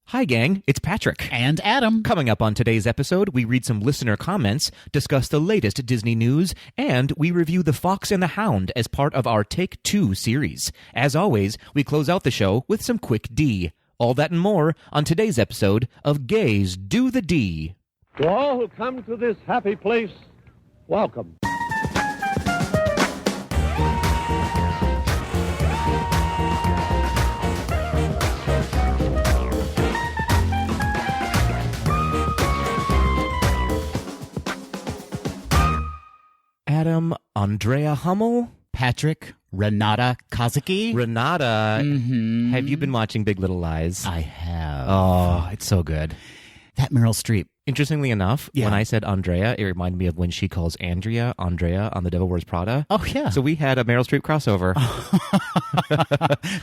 Hi, gang. It's Patrick. And Adam. Coming up on today's episode, we read some listener comments, discuss the latest Disney news, and we review The Fox and the Hound as part of our Take Two series. As always, we close out the show with some quick D. All that and more on today's episode of Gays Do the D. To all who come to this happy place, welcome. Adam, Andrea Hummel, Patrick, Renata Kazuki. Renata. Have you been watching Big Little Lies? I have. Oh, it's so good. That Meryl Streep. Interestingly enough, Yeah. when I said Andrea, it reminded me of when she calls Andrea on The Devil Wears Prada. Oh, yeah. So we had a Meryl Streep crossover.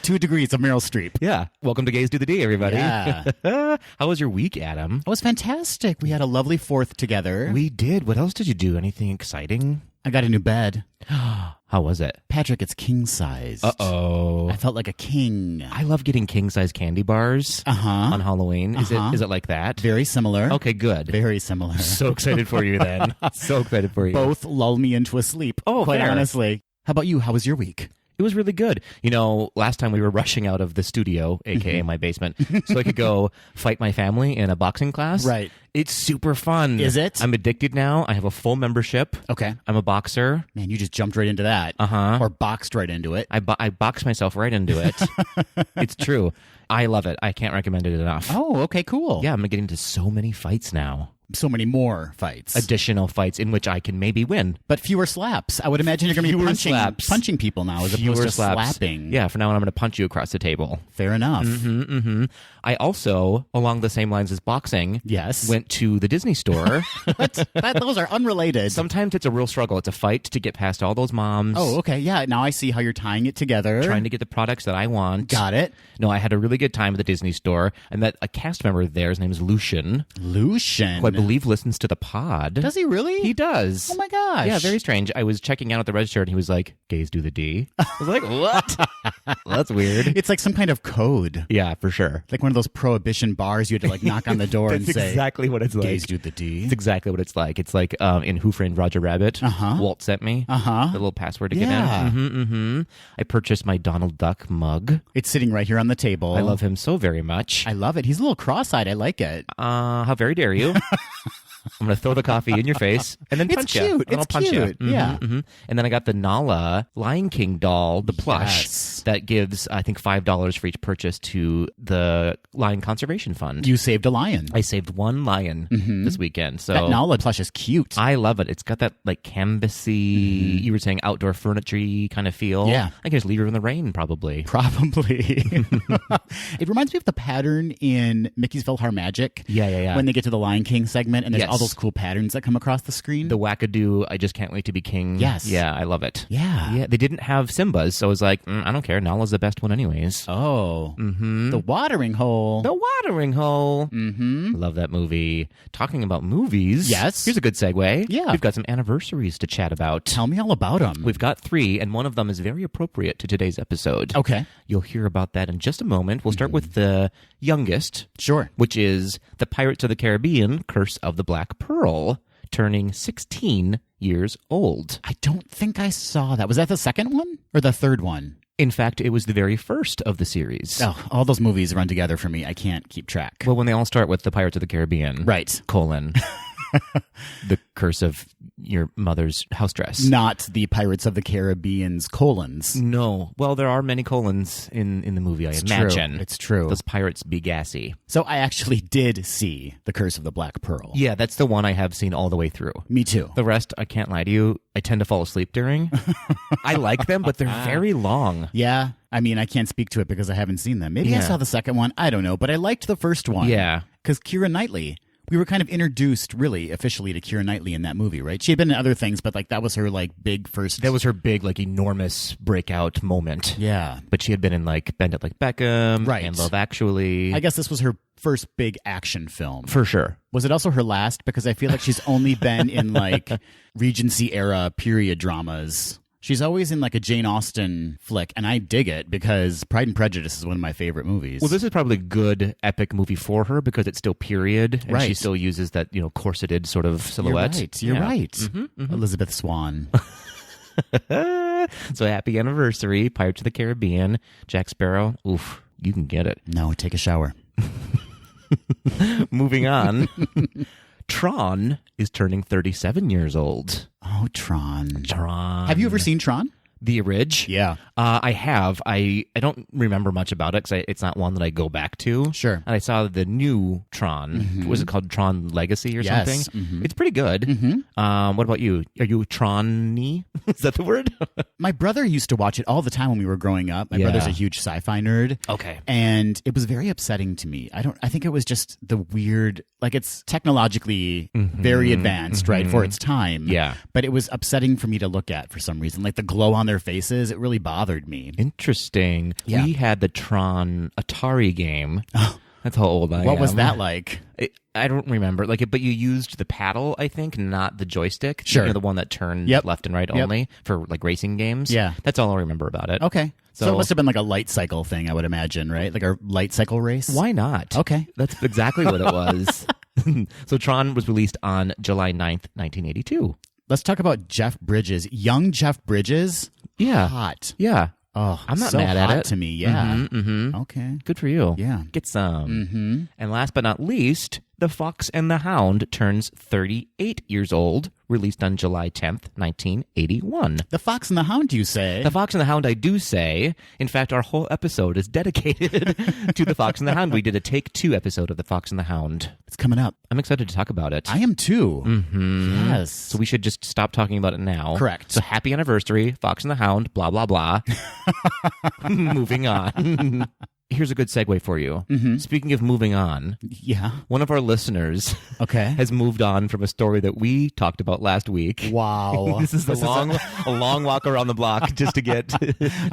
2 degrees of Meryl Streep. Yeah. Welcome to Gays Do the D, everybody. Yeah. How was your week, Adam? It was fantastic. We had a lovely 4th together. We did. What else did you do? Anything exciting? I got a new bed. How was it? Patrick, it's king size. Uh-oh. I felt like a king. I love getting king-size candy bars on Halloween. Is it like that? Very similar. Okay, good. Very similar. So excited for you then. So excited for you. Both lull me into a sleep. Oh, quite fair. honestly. How about you? How was your week? It was really good. You know, last time we were rushing out of the studio, a.k.a. my basement, so I could go fight my family in a boxing class. Right. It's super fun. Is it? I'm addicted now. I have a full membership. Okay. I'm a boxer. Man, you just jumped right into that. Uh-huh. Or boxed right into it. I boxed myself right into it. It's true. I love it. I can't recommend it enough. Oh, okay, cool. Yeah, I'm getting into so many fights now. So many more fights. Additional fights in which I can maybe win. But fewer slaps. I would imagine you're going to be punching people now as opposed to slapping. Yeah, for now on I'm going to punch you across the table. Fair enough. I also, along the same lines as boxing, Yes. went to the Disney store. Those are unrelated. Sometimes it's a real struggle. It's a fight to get past all those moms. Oh, okay. Yeah, now I see how you're tying it together. Trying to get the products that I want. Got it. No, I had a really good time at the Disney store. I met a cast member there. His name is Lucian, Lucian. who I believe listens to the pod. Does he really? He does. Oh my gosh. Yeah, very strange. I was checking out at the register and he was like, "Gays do the D." I was like, "What?" Well, that's weird. It's like some kind of code. Yeah, for sure. Like one of those prohibition bars you had to like knock on the door and That's say, exactly what it's like. "Gays do the D." It's exactly what it's like. It's like in Who Framed Roger Rabbit. Walt sent me the little password to Yeah. get in. I purchased my Donald Duck mug. It's sitting right here on the table. I love him so very much. I love it. He's a little cross-eyed. I like it. How very dare you? I'm going to throw the coffee in your face and then It's punch you. cute. And I'll It's punch cute. you. Yeah. And then I got the Nala Lion King doll, the plush, Yes. that gives, I think, $5 for each purchase to the Lion Conservation Fund. You saved a lion. I saved one lion this weekend. So That Nala plush is cute. I love it. It's got that like canvasy, you were saying outdoor furniture kind of feel. Yeah. I can just leave her in the rain probably. Probably. It reminds me of the pattern in Mickey's PhilharMagic. Yeah. When they get to the Lion King segment and there's Yes. all those cool patterns that come across the screen. The wackadoo, I just can't wait to be king. Yes. Yeah, I love it. Yeah. Yeah, they didn't have Simba's, so I was like, I don't care. Nala's the best one anyways. Oh. The watering hole. The Watering Hole. Love that movie. Talking about movies. Yes. Here's a good segue. Yeah. We've got some anniversaries to chat about. Tell me all about them. We've got 3, and one of them is very appropriate to today's episode. Okay. You'll hear about that in just a moment. We'll start with the youngest, Sure. which is the Pirates of the Caribbean, Curse of the Black Pearl, turning 16 years old. I don't think I saw that. Was that the second one or the third one? In fact, it was the very first of the series. Oh, all those movies run together for me. I can't keep track. Well, when they all start with the Pirates of the Caribbean. Right. Colon. The Curse of Your Mother's House Dress. Not the Pirates of the Caribbean's colons. No. Well, there are many colons in the movie, I imagine. True. It's true. Those pirates be gassy. So I actually did see The Curse of the Black Pearl. Yeah, that's the one I have seen all the way through. Me too. The rest, I can't lie to you, I tend to fall asleep during. I like them, but they're very long. Yeah. I mean, I can't speak to it because I haven't seen them. Maybe I Yeah. saw the second one. I don't know. But I liked the first one. Yeah. Because Keira Knightley, we were kind of introduced really officially to Keira Knightley in that movie, right? She had been in other things, but like that was her like big first. That was her big, like, enormous breakout moment. Yeah. But she had been in, like, Bend It Like Beckham Right. and Love Actually. I guess this was her first big action film. For sure. Was it also her last? Because I feel like she's only been in like Regency era period dramas. She's always in like a Jane Austen flick, and I dig it because Pride and Prejudice is one of my favorite movies. Well, this is probably a good epic movie for her because it's still period, and she Right. still uses that, corseted sort of silhouette. You're right. Mm-hmm. Elizabeth Swann. So happy anniversary, Pirates of the Caribbean, Jack Sparrow. Oof, you can get it. No, take a shower. Moving on. Tron is turning 37 years old. Oh, Tron. Tron. Have you ever seen Tron? The Orig? Yeah. I have. I don't remember much about it because it's not one that I go back to. Sure. And I saw the new Tron. Was it called Tron Legacy or Yes. something? Mhm. It's pretty good. What about you? Are you Tron-y? Is that the word? My brother used to watch it all the time when we were growing up. My Yeah. brother's a huge sci-fi nerd. Okay. And it was very upsetting to me. I think it was just the weird, like it's technologically very advanced, right, for its time. Yeah. But it was upsetting for me to look at for some reason. Like the glow on their faces, it really bothered me. Interesting. Yeah. We had the Tron Atari game. That's how old I am. What was that like? I don't remember. But you used the paddle, I think, not the joystick. Sure. The one that turned Yep. left and right Yep. only for like racing games. Yeah. That's all I remember about it. Okay. So it So- must have been like a light cycle thing, I would imagine, right? Like a light cycle race? Why not? Okay. That's exactly what it was. So Tron was released on July 9th, 1982. Let's talk about Jeff Bridges. Young Jeff Bridges? Yeah. Hot. Yeah. Oh, I'm not so mad at hot it. to me. Yeah. Mm-hmm. Okay. Good for you. Yeah. Get some. And last but not least, The Fox and the Hound turns 38 years old, released on July 10th, 1981. The Fox and the Hound, you say? The Fox and the Hound, I do say. In fact, our whole episode is dedicated to The Fox and the Hound. We did a Take 2 episode of The Fox and the Hound. It's coming up. I'm excited to talk about it. I am too. Mm-hmm. Yes. So we should just stop talking about it now. Correct. So happy anniversary, Fox and the Hound, blah, blah, blah. Moving on. Here's a good segue for you. Speaking of moving on, Yeah. one of our listeners Okay. has moved on from a story that we talked about last week. Wow. This is a long walk around the block just to get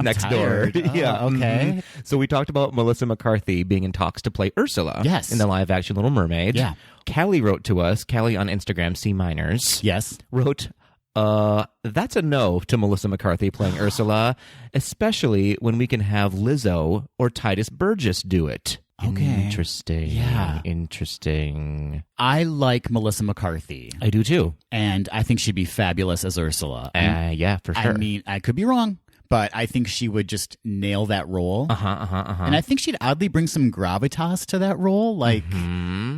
next tired. door. Oh, okay. So we talked about Melissa McCarthy being in talks to play Ursula Yes. in the live-action Little Mermaid. Yeah. Callie wrote to us, Callie on Instagram, C Minors. Yes. Wrote, that's a no to Melissa McCarthy playing Ursula, especially when we can have Lizzo or Titus Burgess do it. Okay. Interesting. Yeah. Interesting. I like Melissa McCarthy, I do too. and I think she'd be fabulous as Ursula. Yeah, for sure. I mean, I could be wrong, but I think she would just nail that role. And I think she'd oddly bring some gravitas to that role. Like,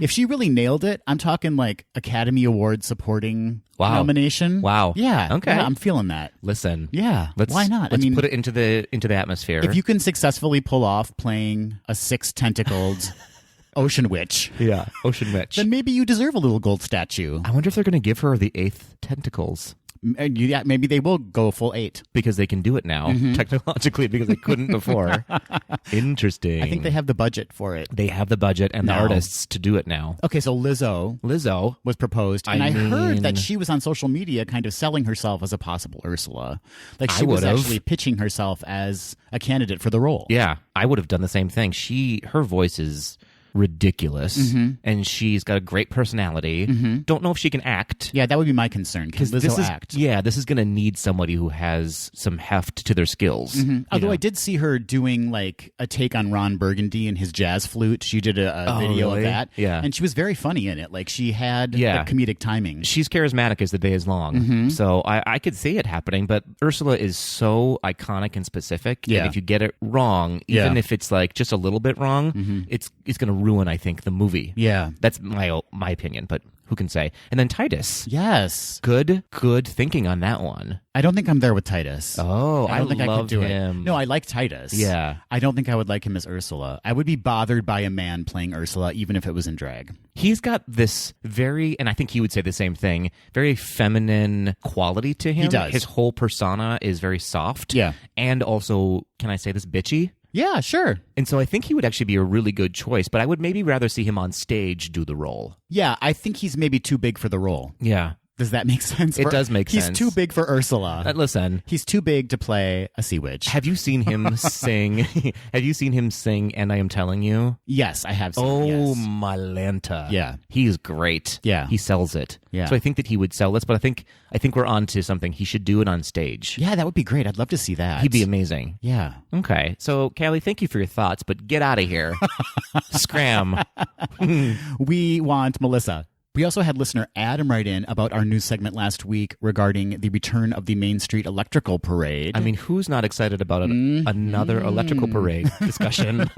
if she really nailed it, I'm talking like Academy Award supporting nomination. Wow. Yeah. Okay. Yeah, I'm feeling that. Listen. Yeah. Why not? Let's put it into the atmosphere. if you can successfully pull off playing a 6-tentacled ocean witch, yeah, Ocean Witch. then maybe you deserve a little gold statue. I wonder if they're going to give her the 8th tentacles. Yeah, maybe they will go full 8. Because they can do it now, technologically, because they couldn't before. Interesting. I think they have the budget for it. They have the budget and the No. artists to do it now. Okay, so Lizzo was proposed, and I heard that she was on social media kind of selling herself as a possible Ursula. Like she was would've. actually pitching herself as a candidate for the role. Yeah, I would have done the same thing. Her voice is ridiculous, and she's got a great personality. Don't know if she can act. Yeah, that would be my concern. Can Lizzo act? Yeah, this is going to need somebody who has some heft to their skills. Although I did see her doing like a take on Ron Burgundy and his jazz flute. She did a video really? of that. Yeah. And she was very funny in it. Like she had the comedic timing. She's charismatic as the day is long. So I could see it happening, but Ursula is so iconic and specific. Yeah. And if you get it wrong, even if it's like just a little bit wrong, it's going to ruin, I think, the movie. Yeah. That's my opinion, but who can say? And then Titus. Yes. Good thinking on that one. I don't think I'm there with Titus. Oh, I don't think I love could do him. it. No, I like Titus. Yeah. I don't think I would like him as Ursula. I would be bothered by a man playing Ursula, even if it was in drag. He's got this very, and I think he would say the same thing, very feminine quality to him. He does. His whole persona is very soft. Yeah. And also, can I say this, bitchy? Yeah, sure. And so I think he would actually be a really good choice, but I would maybe rather see him on stage do the role. Yeah, I think he's maybe too big for the role. Yeah. Does that make sense? It does make sense. He's too big for Ursula. Listen. He's too big to play a sea witch. Have you seen him sing? Have you seen him sing And I Am Telling You? Yes, I have seen Oh, yes. my Lanta. Yeah. He's great. Yeah. He sells it. Yeah. So I think that he would sell this, but I think we're on to something. He should do it on stage. Yeah, that would be great. I'd love to see that. He'd be amazing. Yeah. Okay. So, Callie, thank you for your thoughts, but get out of here. Scram. We want Melissa. We also had listener Adam write in about our news segment last week regarding the return of the Main Street Electrical Parade. I mean, who's not excited about another electrical parade discussion?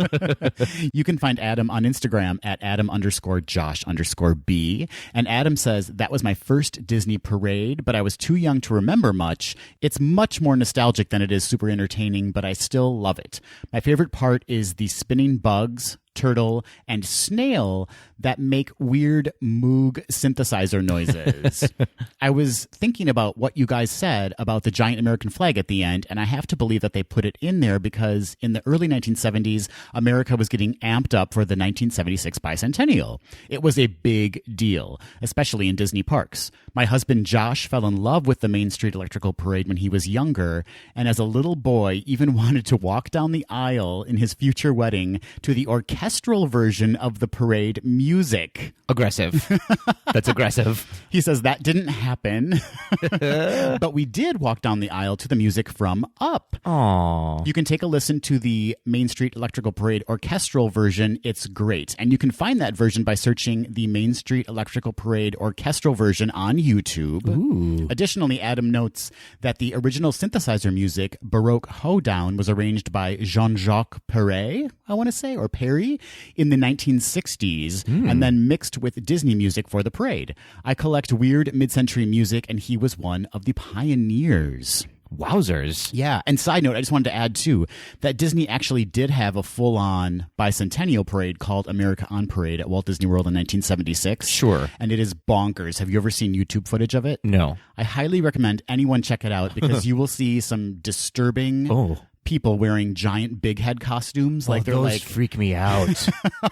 You can find Adam on Instagram at Adam_Josh_B. And Adam says, that was my first Disney parade, but I was too young to remember much. It's much more nostalgic than it is super entertaining, but I still love it. My favorite part is the spinning bugs, turtle, and snail that make weird Moog synthesizer noises. I was thinking about what you guys said about the giant American flag at the end, and I have to believe that they put it in there because in the early 1970s, America was getting amped up for the 1976 bicentennial. It was a big deal, especially in Disney parks. My husband Josh fell in love with the Main Street Electrical Parade when he was younger, and as a little boy even wanted to walk down the aisle in his future wedding to the orchestral version of the parade music. Aggressive. That's aggressive. He says that didn't happen, but we did walk down the aisle to the music from Up. Aww. You can take a listen to the Main Street Electrical Parade orchestral version. It's great. And you can find that version by searching the Main Street Electrical Parade orchestral version on YouTube. Ooh. Additionally, Adam notes that the original synthesizer music, Baroque Hoedown, was arranged by Jean-Jacques Perret, I want to say, or Perry, in the 1960s, and then mixed with Disney music for the parade. I collect weird mid-century music, and he was one of the pioneers. Wowzers. Yeah, and side note, I just wanted to add, too, that Disney actually did have a full-on bicentennial parade called America on Parade at Walt Disney World in 1976. Sure. And it is bonkers. Have you ever seen YouTube footage of it? No. I highly recommend anyone check it out because you will see some disturbing people wearing giant big head costumes. Like they're those like freak me out.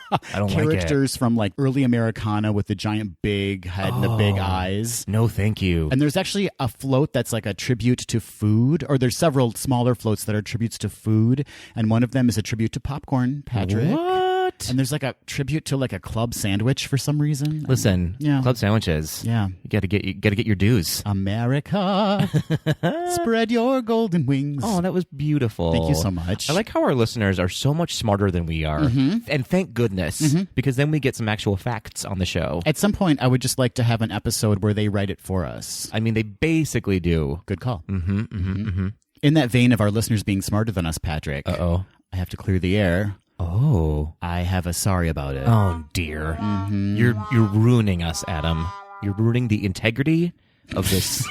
I don't like it. Characters from like early Americana with the giant big head and the big eyes. No, thank you. And there's actually a float that's like a tribute to food, or there's several smaller floats that are tributes to food, and one of them is a tribute to popcorn, Patrick. What? And there's like a tribute to like a club sandwich for some reason. Listen, club sandwiches. Yeah. You gotta get your dues. America, spread your golden wings. Oh, that was beautiful. Thank you so much. I like how our listeners are so much smarter than we are. And thank goodness, because then we get some actual facts on the show. At some point, I would just like to have an episode where they write it for us. I mean, they basically do. Good call. In that vein of our listeners being smarter than us, Patrick, I have to clear the air. Oh. I have a sorry about it. Oh, dear. You're ruining us, Adam. You're ruining the integrity of this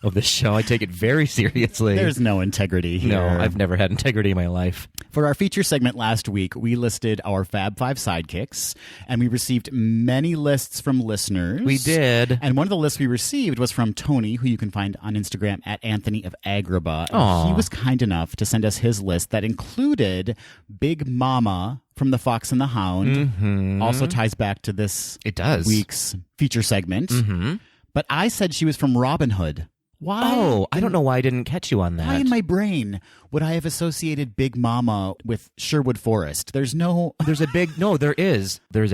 of this show. I take it very seriously. There's no integrity here. No, I've never had integrity in my life. For our feature segment last week, we listed our Fab 5 sidekicks, and we received many lists from listeners. We did. And one of the lists we received was from Tony, who you can find on Instagram at Anthony of Agrabah. Aww. He was kind enough to send us his list that included Big Mama from The Fox and the Hound. Also ties back to this week's feature segment. But I said she was from Robin Hood. Why? Oh, I don't know why I didn't catch you on that. Why in my brain would I have associated Big Mama with Sherwood Forest? There's a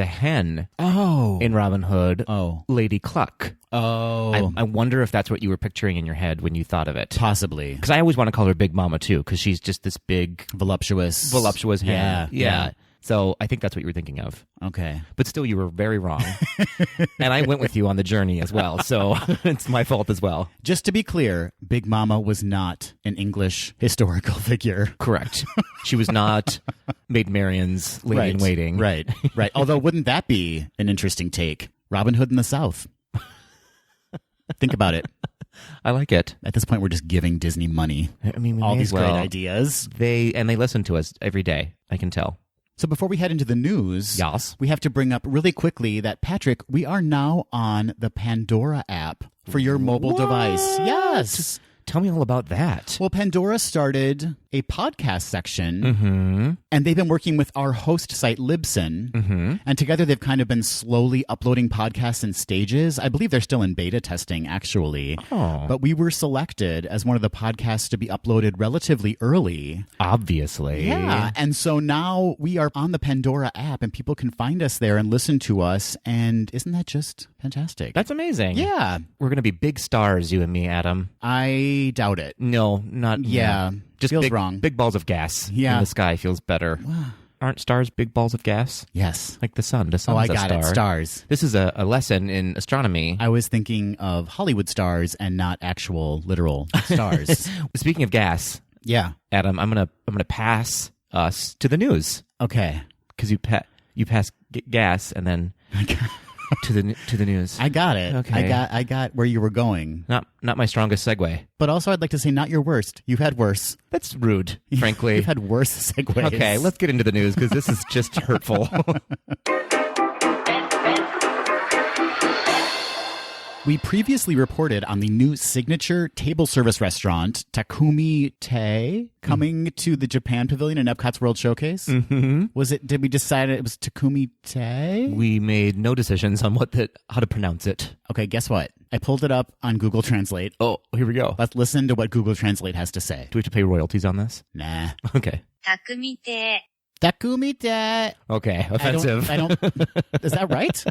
hen. Oh. In Robin Hood. Oh. Lady Cluck. Oh. I wonder if that's what you were picturing in your head when you thought of it. Possibly. Because I always want to call her Big Mama, too, because she's just this big... Voluptuous hen. Yeah. So I think that's what you were thinking of. Okay. But still, you were very wrong. And I went with you on the journey as well, so it's my fault as well. Just to be clear, Big Mama was not an English historical figure. Correct. She was not Maid Marian's lady-in-waiting. Right. Although, wouldn't that be an interesting take? Robin Hood in the South. Think about it. I like it. At this point, we're just giving Disney money. I mean, all these great ideas. They listen to us every day, I can tell. So before we head into the news, yes, we have to bring up really quickly that, Patrick, we are now on the Pandora app for your mobile device. Yes. Tell me all about that. Well, Pandora started a podcast section, and they've been working with our host site, Libsyn, and together they've kind of been slowly uploading podcasts in stages. I believe they're still in beta testing, actually. Oh. But we were selected as one of the podcasts to be uploaded relatively early. Obviously. Yeah, and so now we are on the Pandora app, and people can find us there and listen to us, and isn't that just fantastic? That's amazing. Yeah. We're going to be big stars, you and me, Adam. I doubt it. No, not... Yeah. Just feels big, wrong. Big balls of gas in the sky feels better. Aren't stars big balls of gas? Yes. Like the sun. The sun's I a got star. it. Stars. This is a lesson in astronomy. I was thinking of Hollywood stars and not actual literal stars. Speaking of gas, Yeah. Adam, I'm gonna pass us to the news Okay. because you pass gas and then to the news. I got it. Okay. I got where you were going. Not my strongest segue. But also I'd like to say not your worst. You've had worse. That's rude, frankly. You've had worse segues. Okay, let's get into the news because this is just hurtful. We previously reported on the new signature table service restaurant, Takumi Te, coming to the Japan Pavilion in Epcot's World Showcase. Did we decide it was Takumi Te? We made no decisions on how to pronounce it. Okay, guess what? I pulled it up on Google Translate. Oh, here we go. Let's listen to what Google Translate has to say. Do we have to pay royalties on this? Nah. Okay. Takumi Te. Okay, offensive. I don't. Is that right?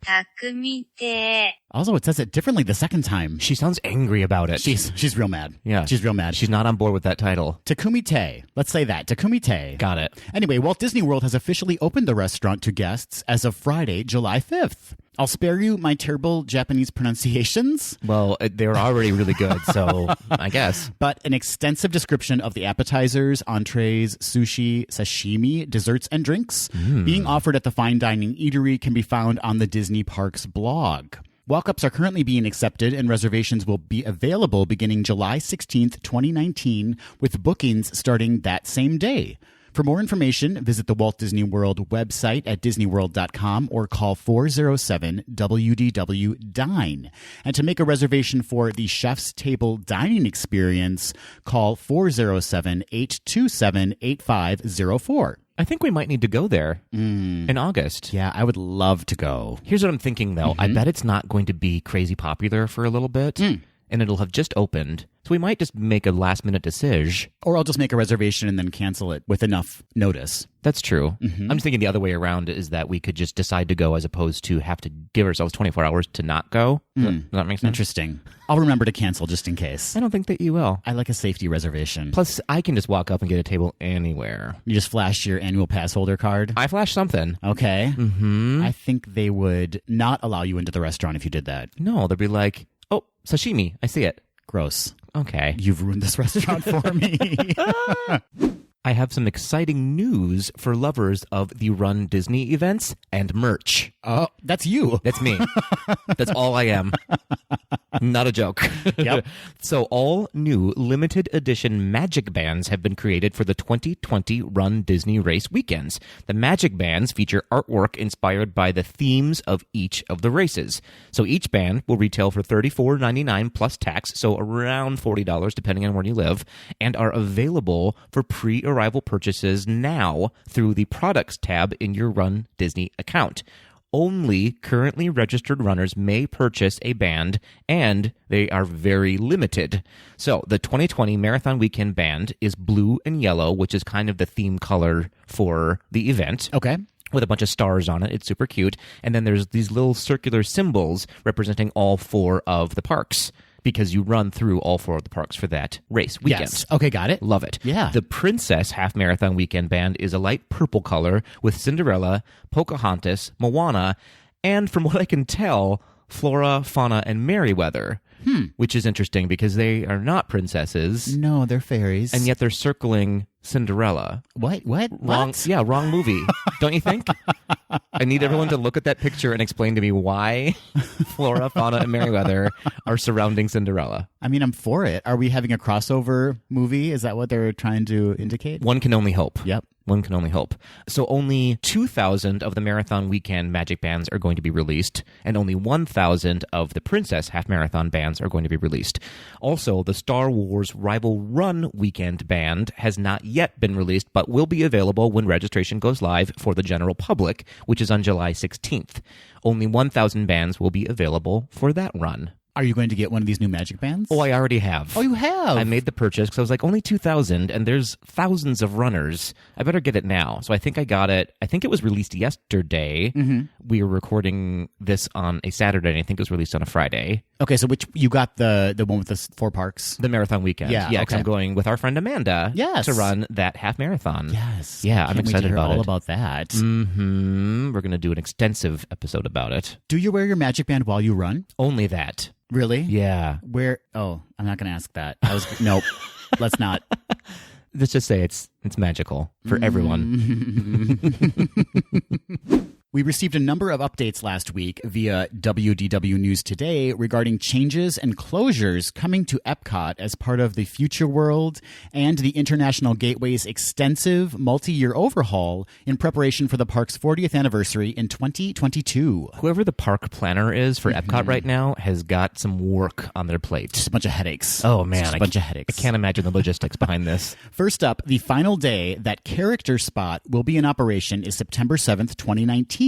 Takumi-te. Also, it says it differently the second time. She sounds angry about it. She's real mad. Yeah. She's real mad. She's not on board with that title. Takumi Te. Let's say that. Takumi Te. Got it. Anyway, Walt Disney World has officially opened the restaurant to guests as of Friday, July 5th. I'll spare you my terrible Japanese pronunciations. Well, they're already really good, so I guess. But an extensive description of the appetizers, entrees, sushi, sashimi, desserts, and drinks being offered at the fine dining eatery can be found on the Disney Parks blog. Walk-ups are currently being accepted, and reservations will be available beginning July 16th, 2019, with bookings starting that same day. For more information, visit the Walt Disney World website at disneyworld.com or call 407-WDW-DINE. And to make a reservation for the Chef's Table dining experience, call 407-827-8504. I think we might need to go there in August. Yeah, I would love to go. Here's what I'm thinking, though. I bet it's not going to be crazy popular for a little bit, and it'll have just opened. So we might just make a last-minute decision. Or I'll just make a reservation and then cancel it with enough notice. That's true. I'm just thinking the other way around is that we could just decide to go as opposed to have to give ourselves 24 hours to not go. Does that make sense? Interesting. I'll remember to cancel just in case. I don't think that you will. I like a safety reservation. Plus, I can just walk up and get a table anywhere. You just flash your annual pass holder card? I flash something. Okay. I think they would not allow you into the restaurant if you did that. No, they'd be like, oh, sashimi. I see it. Gross. Okay. You've ruined this restaurant for me. I have some exciting news for lovers of the Run Disney events and merch. Oh, that's you. That's me. That's all I am. Not a joke. Yep. So all new limited edition Magic Bands have been created for the 2020 Run Disney Race weekends. The Magic Bands feature artwork inspired by the themes of each of the races. So each band will retail for $34.99 plus tax, so around $40 depending on where you live, and are available for pre-arrival purchases now through the Products tab in your Run Disney account. Only currently registered runners may purchase a band, and they are very limited. So the 2020 Marathon Weekend band is blue and yellow, which is kind of the theme color for the event. Okay. With a bunch of stars on it. It's super cute. And then there's these little circular symbols representing all four of the parks, because you run through all four of the parks for that race weekend. Yes. Okay, got it. Love it. Yeah. The Princess Half Marathon Weekend band is a light purple color with Cinderella, Pocahontas, Moana, and from what I can tell, Flora, Fauna, and Merryweather. Which is interesting because they are not princesses. No, they're fairies. And yet they're circling Cinderella. What? Wrong. What? Yeah, wrong movie. Don't you think? I need everyone to look at that picture and explain to me why Flora, Fauna, and Merryweather are surrounding Cinderella. I mean, I'm for it. Are we having a crossover movie? Is that what they're trying to indicate? One can only hope. Yep. One can only hope. So only 2,000 of the marathon weekend magic bands are going to be released, and only 1,000 of the Princess Half Marathon bands are going to be released. Also, the Star Wars Rival Run weekend band has not yet been released, but will be available when registration goes live for the general public, which is on July 16th. Only 1,000 bands will be available for that run. Are you going to get one of these new magic bands? Oh, I already have. Oh, you have? I made the purchase because I was like, only 2,000, and there's thousands of runners. I better get it now. So I think I got it. I think it was released yesterday. Mm-hmm. We were recording this on a Saturday, and I think it was released on a Friday. Okay, so which you got the one with the 4 parks? The marathon weekend. Yeah, because I'm going with our friend Amanda to run that half marathon. Yes. Yeah, I'm excited about it. All about that. Mm-hmm. We're going to do an extensive episode about it. Do you wear your magic band while you run? Only that. Really? Yeah. Where? Oh, I'm not going to ask that. Nope. Let's not. Let's just say it's magical for everyone. We received a number of updates last week via WDW News Today regarding changes and closures coming to Epcot as part of the Future World and the International Gateway's extensive multi-year overhaul in preparation for the park's 40th anniversary in 2022. Whoever the park planner is for Epcot right now has got some work on their plate. Just a bunch of headaches. Oh, man. Just a bunch of headaches. I can't imagine the logistics behind this. First up, the final day that Character Spot will be in operation is September 7th, 2019.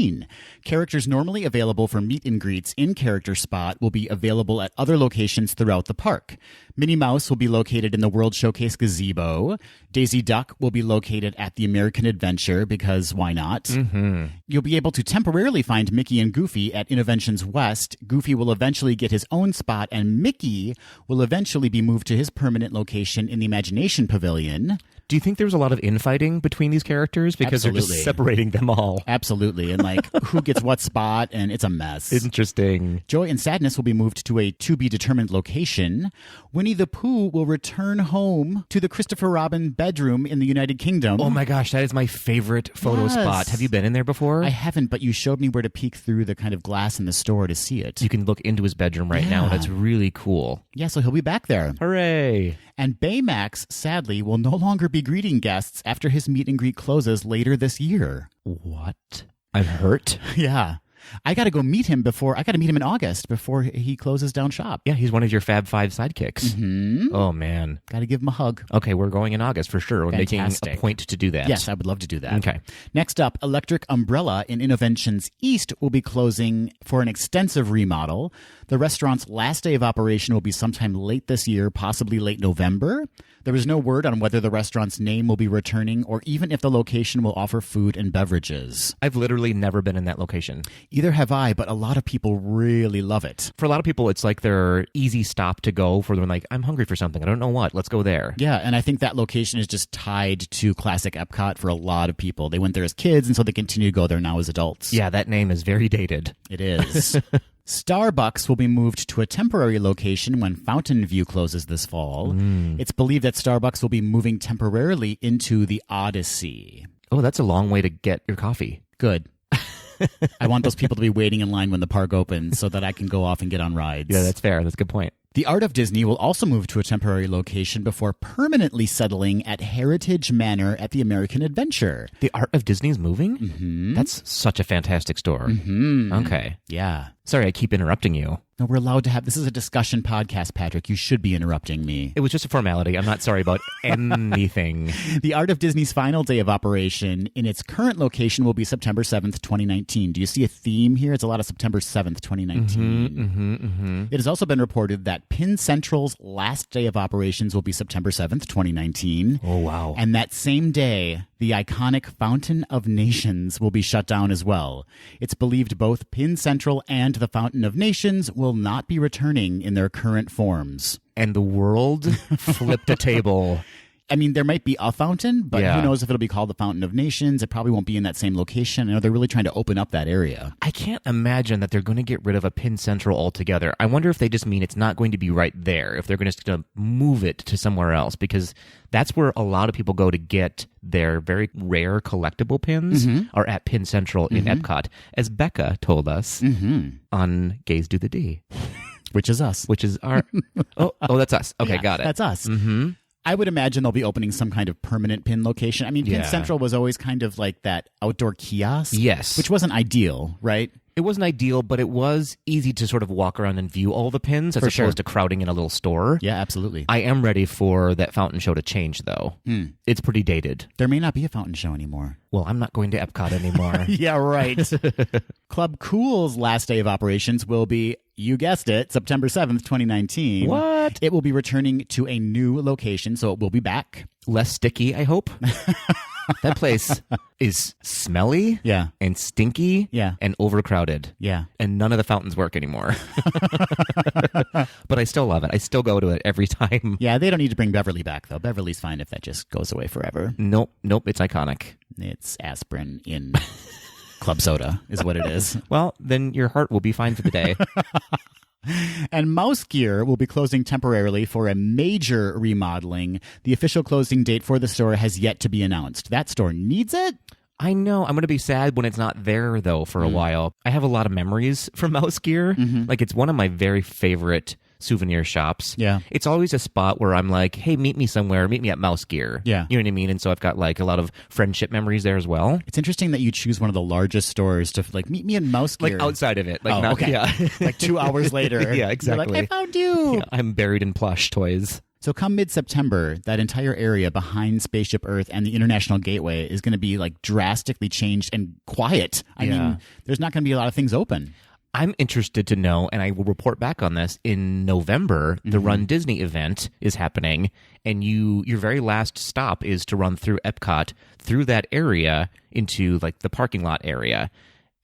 Characters normally available for meet and greets in Character Spot will be available at other locations throughout the park. Minnie Mouse will be located in the World Showcase gazebo. Daisy Duck will be located at the American Adventure, because why not? Mm-hmm. You'll be able to temporarily find Mickey and Goofy at Innoventions West. Goofy will eventually get his own spot, and Mickey will eventually be moved to his permanent location in the Imagination Pavilion. Do you think there's a lot of infighting between these characters? Because they're just separating them all. Absolutely. And who gets what spot, and it's a mess. Interesting. Joy and Sadness will be moved to a to-be-determined location. Winnie the Pooh will return home to the Christopher Robin bedroom in the United Kingdom. Oh my gosh, that is my favorite photo spot. Have you been in there before? I haven't, but you showed me where to peek through the kind of glass in the store to see it. You can look into his bedroom right now, and it's really cool. Yeah, so he'll be back there. Hooray. And Baymax, sadly, will no longer be greeting guests after his meet and greet closes later this year. What? I'm hurt. Yeah. I got to go meet him I got to meet him in August before he closes down shop. Yeah, he's one of your Fab Five sidekicks. Mm-hmm. Oh, man. Got to give him a hug. Okay, we're going in August for sure. We're making a point to do that. Yes, I would love to do that. Okay. Next up, Electric Umbrella in Innoventions East will be closing for an extensive remodel. The restaurant's last day of operation will be sometime late this year, possibly late November. There is no word on whether the restaurant's name will be returning or even if the location will offer food and beverages. I've literally never been in that location. Either have I, but a lot of people really love it. For a lot of people, it's like their easy stop to go for them. Like, I'm hungry for something. I don't know what. Let's go there. Yeah, and I think that location is just tied to classic Epcot for a lot of people. They went there as kids, and so they continue to go there now as adults. Yeah, that name is very dated. It is. Starbucks will be moved to a temporary location when Fountain View closes this fall. It's believed that Starbucks will be moving temporarily into the Odyssey. Oh, that's a long way to get your coffee. Good. I want those people to be waiting in line when the park opens so that I can go off and get on rides. Yeah, that's fair. That's a good point. The Art of Disney will also move to a temporary location before permanently settling at Heritage Manor at the American Adventure. The Art of Disney is moving? Mm-hmm. That's such a fantastic store. Mm-hmm. Okay. Yeah. Sorry, I keep interrupting you. No, we're allowed to have... This is a discussion podcast, Patrick. You should be interrupting me. It was just a formality. I'm not sorry about anything. The Art of Disney's final day of operation in its current location will be September 7th, 2019. Do you see a theme here? It's a lot of September 7th, 2019. It has also been reported that Pin Central's last day of operations will be September 7th, 2019. Oh, wow. And that same day, the iconic Fountain of Nations will be shut down as well. It's believed both Pin Central and the Fountain of Nations will not be returning in their current forms. And the world flipped a table. I mean, there might be a fountain, but Yeah. who knows if it'll be called the Fountain of Nations. It probably won't be in that same location. I know they're really trying to open up that area. I can't imagine that they're going to get rid of a Pin Central altogether. I wonder if they just mean it's not going to be right there, if they're just going to move it to somewhere else, because that's where a lot of people go to get their very rare collectible pins are at Pin Central in Epcot, as Becca told us on Gaze Do the D. Which is us. Which is our... oh, that's us. Okay, Yeah, got it. That's us. I would imagine they'll be opening some kind of permanent pin location. I mean, Pin Yeah. Central was always kind of like that outdoor kiosk. Yes. Which wasn't ideal, right? It wasn't ideal, but it was easy to sort of walk around and view all the pins as For opposed sure. to crowding in a little store. Yeah, absolutely. I am ready for that fountain show to change, though. It's pretty dated. There may not be a fountain show anymore. Well, I'm not going to Epcot anymore. Yeah, right. Club Cool's last day of operations will be, you guessed it, September 7th, 2019. What? It will be returning to a new location, so it will be back. Less sticky, I hope. That place is smelly Yeah. and stinky Yeah. and overcrowded. Yeah. And none of the fountains work anymore. But I still love it. I still go to it every time. Yeah, they don't need to bring Beverly back, though. Beverly's fine if that just goes away forever. Nope, it's iconic. It's aspirin in club soda is what it is. Well, then your heart will be fine for the day. And Mouse Gear will be closing temporarily for a major remodeling. The official closing date for the store has yet to be announced. That store needs it? I know. I'm going to be sad when it's not there, though, for a while. I have a lot of memories from Mouse Gear. Like, it's one of my very favorite souvenir shops. Yeah. It's always a spot where I'm like, hey, meet me somewhere. Meet me at Mouse Gear. Yeah. You know what I mean? And so I've got, like, a lot of friendship memories there as well. It's interesting that you choose one of the largest stores to, like, meet me in Mouse Gear. Like, outside of it. Like, Oh, not, okay. Yeah. Like 2 hours later. Yeah, exactly. You're like, I found you. Yeah, I'm buried in plush toys. So come mid-September, that entire area behind Spaceship Earth and the International Gateway is going to be like drastically changed and quiet. I mean, there's not going to be a lot of things open. I'm interested to know, and I will report back on this, in November, the Run Disney event is happening, and your very last stop is to run through Epcot, through that area, into like the parking lot area.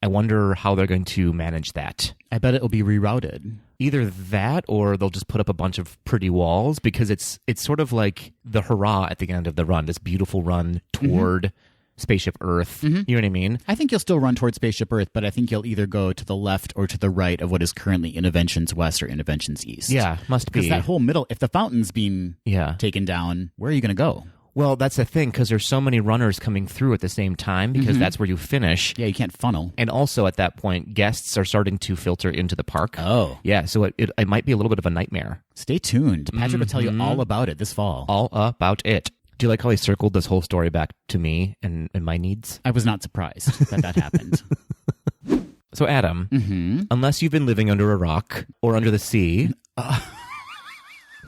I wonder how they're going to manage that. I bet it will be rerouted. Either that or they'll just put up a bunch of pretty walls, because it's sort of like the hurrah at the end of the run, this beautiful run toward Spaceship Earth. You know what I mean? I think you'll still run towards Spaceship Earth, but I think you'll either go to the left or to the right of what is currently Innoventions West or Innoventions East. Yeah, must be. Because that whole middle, if the fountain's being taken down, where are you going to go? Well, that's the thing, because there's so many runners coming through at the same time, because that's where you finish. Yeah, you can't funnel. And also at that point, guests are starting to filter into the park. Oh. Yeah, so it might be a little bit of a nightmare. Stay tuned. Patrick will tell you all about it this fall. All about it. Do you like how he circled this whole story back to me and my needs? I was not surprised that happened. So, Adam, unless you've been living under a rock or under the sea,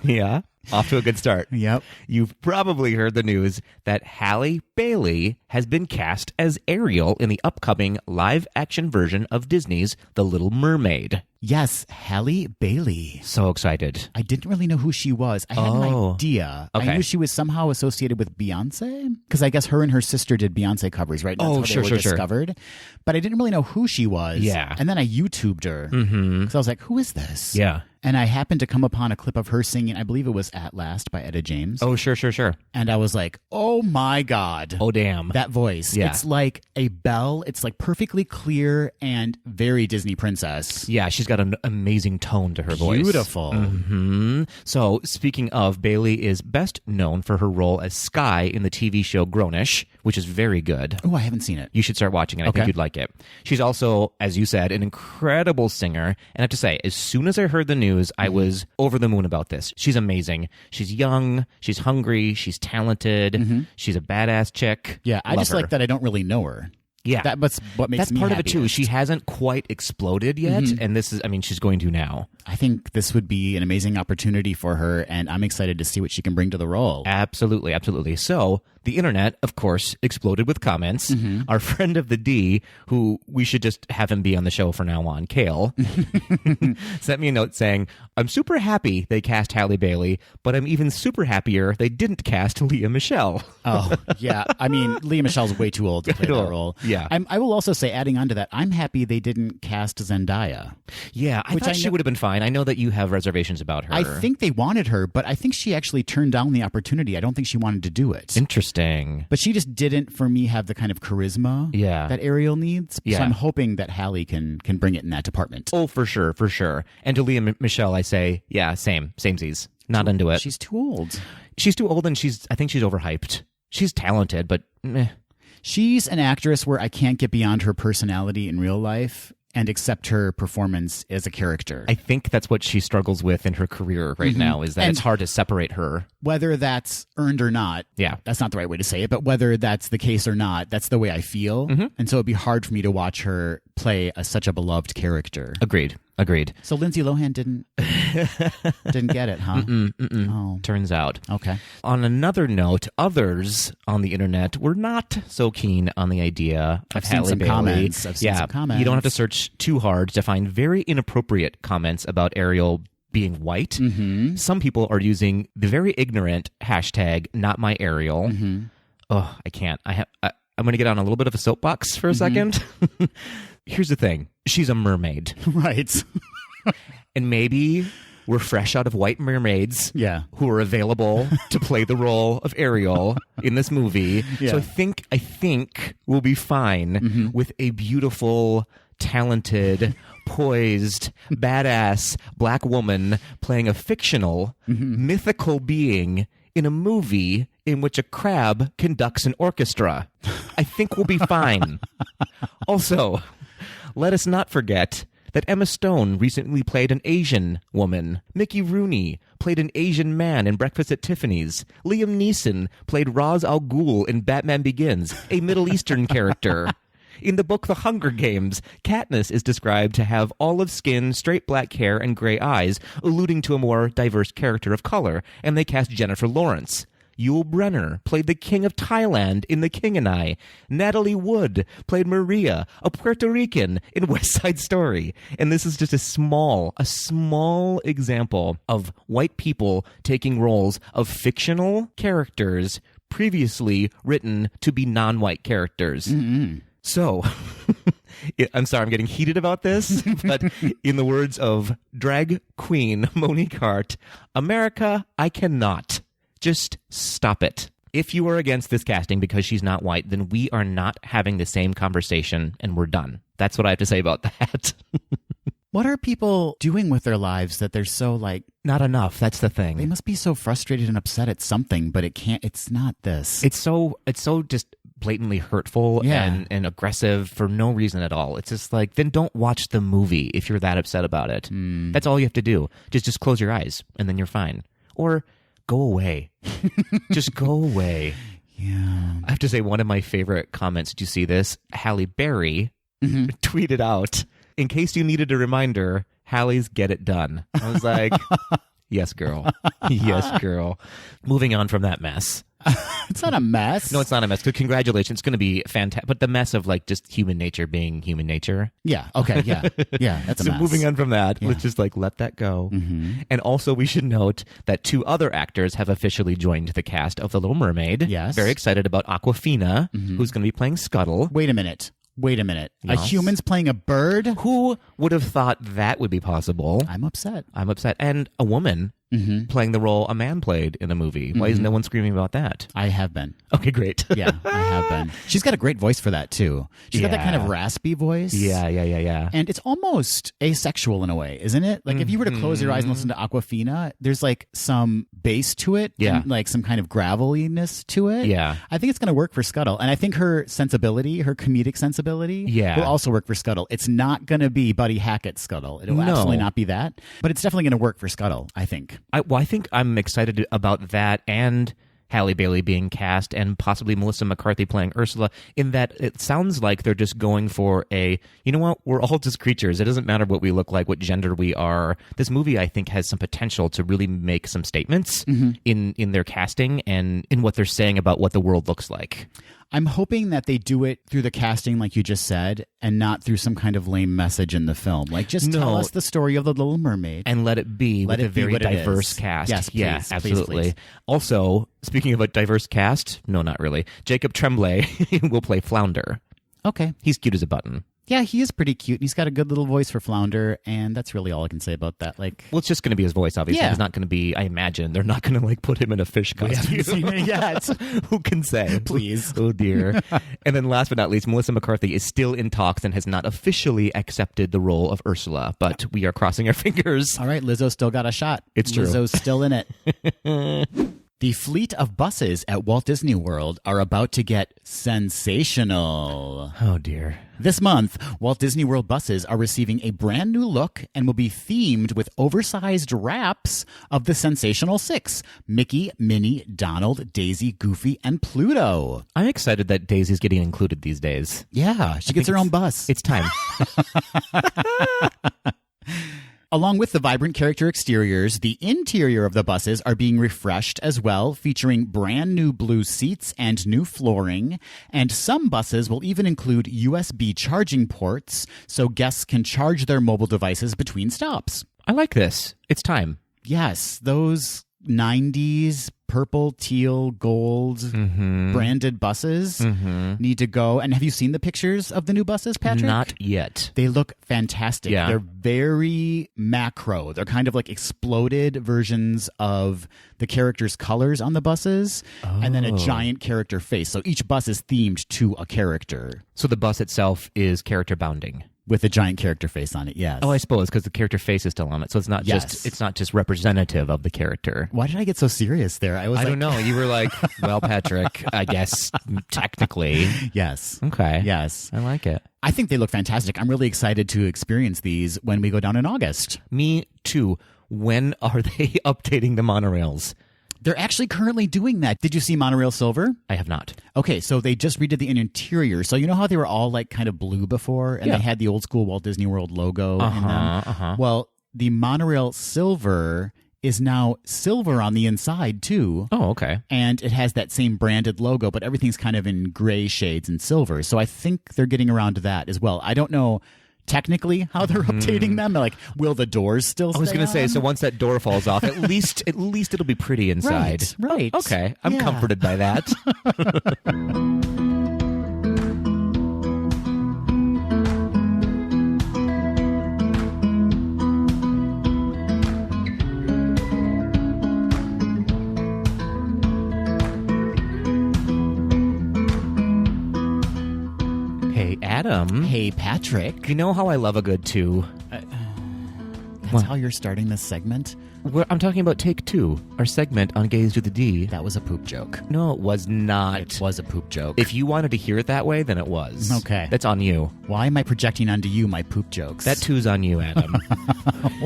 yeah, off to a good start. Yep. You've probably heard the news that Halle Bailey has been cast as Ariel in the upcoming live-action version of Disney's The Little Mermaid. Yes, Halle Bailey. So excited. I didn't really know who she was. I had an idea. Okay. I knew she was somehow associated with Beyonce, because I guess her and her sister did Beyonce covers, right? That's how they were discovered. But I didn't really know who she was. Yeah. And then I YouTubed her. Because I was like, who is this? Yeah. And I happened to come upon a clip of her singing, I believe it was At Last by Etta James. Oh, sure. And I was like, oh my God. Oh, damn. That voice. Yeah. It's like a bell. It's like perfectly clear and very Disney princess. Yeah, she's got an amazing tone to her voice. Beautiful. So, speaking of, Bailey is best known for her role as Sky in the TV show Grownish, which is very good. Oh, I haven't seen it. You should start watching it. I think you'd like it. She's also, as you said, an incredible singer. And I have to say, as soon as I heard the news, I was over the moon about this. She's amazing. She's young. She's hungry. She's talented. She's a badass chick. Yeah, I Love just her. like that I don't really know her. Yeah. That's what makes That's me part of it too. happiest. She hasn't quite exploded yet. And this is, I mean, she's going to now. I think this would be an amazing opportunity for her, and I'm excited to see what she can bring to the role. Absolutely, absolutely. So the internet, of course, exploded with comments. Our friend of the D, who we should just have him be on the show from now on, Kale, sent me a note saying, I'm super happy they cast Halle Bailey, but I'm even super happier they didn't cast Lea Michele. Oh, yeah. I mean, Lea Michele's way too old to play that role. Yeah. I will also say, adding on to that, I'm happy they didn't cast Zendaya. Yeah, I Which thought I she know- would have been fine. I know that you have reservations about her. I think they wanted her, but I think she actually turned down the opportunity. I don't think she wanted to do it. Interesting. But she just didn't, for me, have the kind of charisma that Ariel needs. Yeah. So I'm hoping that Halle can bring it in that department. Oh, for sure, for sure. And to Lea Michele, I say, yeah, samesies. Not into it. She's too old. She's too old, and I think she's overhyped. She's talented, but meh. She's an actress where I can't get beyond her personality in real life. and accept her performance as a character. I think that's what she struggles with in her career right now, is that it's hard to separate her. Whether that's earned or not, that's not the right way to say it, but whether that's the case or not, that's the way I feel. And so it'd be hard for me to watch her play such a beloved character. Agreed. So Lindsay Lohan didn't get it, huh? Oh. Turns out. Okay. On another note, others on the internet were not so keen on the idea of Halle Bailey. I've seen some comments. You don't have to search too hard to find very inappropriate comments about Ariel being white. Some people are using the very ignorant hashtag #NotMyAriel. Oh, I can't. I'm going to get on a little bit of a soapbox for a second. Here's the thing. She's a mermaid. Right. And maybe we're fresh out of White Mermaids who are available to play the role of Ariel in this movie. So I think we'll be fine with a beautiful, talented, poised, badass black woman playing a fictional, mythical being in a movie in which a crab conducts an orchestra. I think we'll be fine. Also, let us not forget that Emma Stone recently played an Asian woman. Mickey Rooney played an Asian man in Breakfast at Tiffany's. Liam Neeson played Ra's al Ghul in Batman Begins, a Middle Eastern character. In the book The Hunger Games, Katniss is described to have olive skin, straight black hair, and gray eyes, alluding to a more diverse character of color, and they cast Jennifer Lawrence. Yul Brynner played the King of Thailand in The King and I. Natalie Wood played Maria, a Puerto Rican in West Side Story. And this is just a small example of white people taking roles of fictional characters previously written to be non-white characters. So, I'm sorry, I'm getting heated about this, but in the words of drag queen Monique Hart, America, I cannot. Just stop it. If you are against this casting because she's not white, then we are not having the same conversation and we're done. That's what I have to say about that. What are people doing with their lives that they're so not enough? That's the thing. They must be so frustrated and upset at something, but it's not this. It's so just blatantly hurtful and aggressive for no reason at all. It's just then don't watch the movie if you're that upset about it. That's all you have to do. Just close your eyes and then you're fine. Or go away. Just go away. Yeah. I have to say, one of my favorite comments, did you see this? Halle Berry tweeted out, in case you needed a reminder, Halle's Get It Done. I was like, yes, girl. Yes, girl. Moving on from that mess. It's not a mess. No, it's not a mess. Congratulations. It's going to be fantastic. But the mess of just human nature being human nature. Yeah. Okay. Yeah. Yeah. That's a mess. So moving on from that, let's just let that go. And also we should note that 2 other actors have officially joined the cast of The Little Mermaid. Yes. Very excited about Awkwafina, who's going to be playing Scuttle. Wait a minute. Yes. A human's playing a bird? Who would have thought that would be possible? I'm upset. And a woman playing the role a man played in a movie. Why is no one screaming about that? I have been. Okay, great. Yeah, I have been. She's got a great voice for that, too. She's got that kind of raspy voice. Yeah. And it's almost asexual in a way, isn't it? If you were to close your eyes and listen to Awkwafina, there's some bass to it. Yeah. And some kind of graveliness to it. Yeah. I think it's going to work for Scuttle. And I think her sensibility, her comedic sensibility, will also work for Scuttle. It's not going to be Buddy Hackett Scuttle. It'll absolutely not be that. But it's definitely going to work for Scuttle, I think. I think I'm excited about that and Halle Bailey being cast and possibly Melissa McCarthy playing Ursula, in that it sounds like they're just going for you know what, we're all just creatures. It doesn't matter what we look like, what gender we are. This movie, I think, has some potential to really make some statements in their casting and in what they're saying about what the world looks like. I'm hoping that they do it through the casting, like you just said, and not through some kind of lame message in the film. Just tell us the story of the Little Mermaid. And let it be with a very diverse cast. Yes, please, yeah, absolutely. Please. Also, speaking of a diverse cast, no, not really. Jacob Tremblay will play Flounder. Okay. He's cute as a button. Yeah, he is pretty cute. He's got a good little voice for Flounder, and that's really all I can say about that. Well, it's just going to be his voice, obviously. Yeah. It's not going to be, I imagine, they're not going to put him in a fish costume. We haven't seen it yet. Who can say? Please. Oh, dear. And then last but not least, Melissa McCarthy is still in talks and has not officially accepted the role of Ursula, but we are crossing our fingers. All right, Lizzo still got a shot. It's true. Lizzo's still in it. The fleet of buses at Walt Disney World are about to get sensational. Oh, dear. This month, Walt Disney World buses are receiving a brand new look and will be themed with oversized wraps of the Sensational Six: Mickey, Minnie, Donald, Daisy, Goofy, and Pluto. I'm excited that Daisy's getting included these days. Yeah, she gets her own bus. It's time. Along with the vibrant character exteriors, the interior of the buses are being refreshed as well, featuring brand new blue seats and new flooring. And some buses will even include USB charging ports so guests can charge their mobile devices between stops. I like this. It's time. Yes, those 90s purple, teal, gold branded buses need to go. And have you seen the pictures of the new buses, Patrick? Not yet. They look fantastic. Yeah. They're very macro. They're kind of like exploded versions of the characters' colors on the buses and then a giant character face. So each bus is themed to a character. So the bus itself is character bounding. With a giant character face on it, yes. Oh, I suppose, because the character face is still on it. So it's not just representative of the character. Why did I get so serious there? I don't know. You were like, well, Patrick, I guess technically. Yes. Okay. Yes. I like it. I think they look fantastic. I'm really excited to experience these when we go down in August. Me too. When are they updating the monorails? They're actually currently doing that. Did you see Monorail Silver? I have not. Okay, so they just redid the interior. So you know how they were all like kind of blue before, and they had the old school Walt Disney World logo in them? Well, the Monorail Silver is now silver on the inside too. Oh, okay. And it has that same branded logo, but everything's kind of in gray shades and silver. So I think they're getting around to that as well. I don't know technically how they're updating them. Like, will the doors still stay I was going to say, on? so once that door falls off, at least it'll be pretty inside. Right. Oh, okay. I'm comforted by that. Hey, Adam. Hey, Patrick. You know how I love a good two? That's how you're starting this segment? I'm talking about Take Two, our segment on Gaze to the D. That was a poop joke. No, it was not. It was a poop joke. If you wanted to hear it that way, then it was. Okay. That's on you. Why am I projecting onto you my poop jokes? That two's on you, Adam.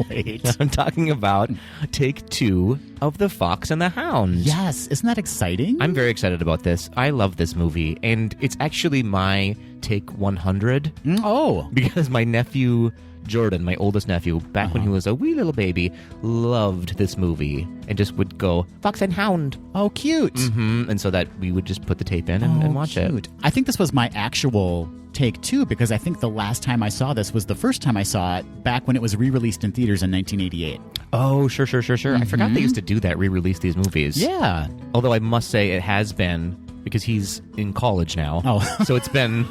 Wait. I'm talking about Take Two of The Fox and the Hound. Yes. Isn't that exciting? I'm very excited about this. I love this movie, and it's actually my Take 100. Oh. Because my nephew Jordan, my oldest nephew, back when he was a wee little baby, loved this movie and just would go, Fox and Hound. Oh, cute. And so that we would just put the tape in and watch cute. it. I think this was my actual Take Two because I think the last time I saw this was the first time I saw it back when it was re-released in theaters in 1988. Oh, sure. I forgot they used to do that, re-release these movies. Yeah. Although I must say it has been, because he's in college now. Oh. So it's been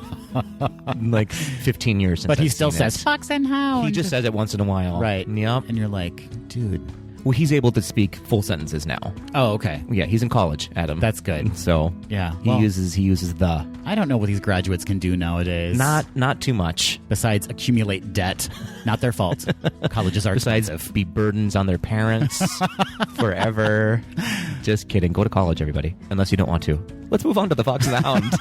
like 15 years since But he I've still seen says, it. Fox and Hound. He just says it once in a while. Right. Yep. And you're like, dude. Well, he's able to speak full sentences now. Oh, okay. Yeah, he's in college, Adam. That's good. So Yeah. he uses the. I don't know what these graduates can do nowadays. Not too much. Besides accumulate debt. Not their fault. Colleges are Besides expensive. be burdens on their parents forever. Just kidding. Go to college, everybody. Unless you don't want to. Let's move on to The Fox and the Hound.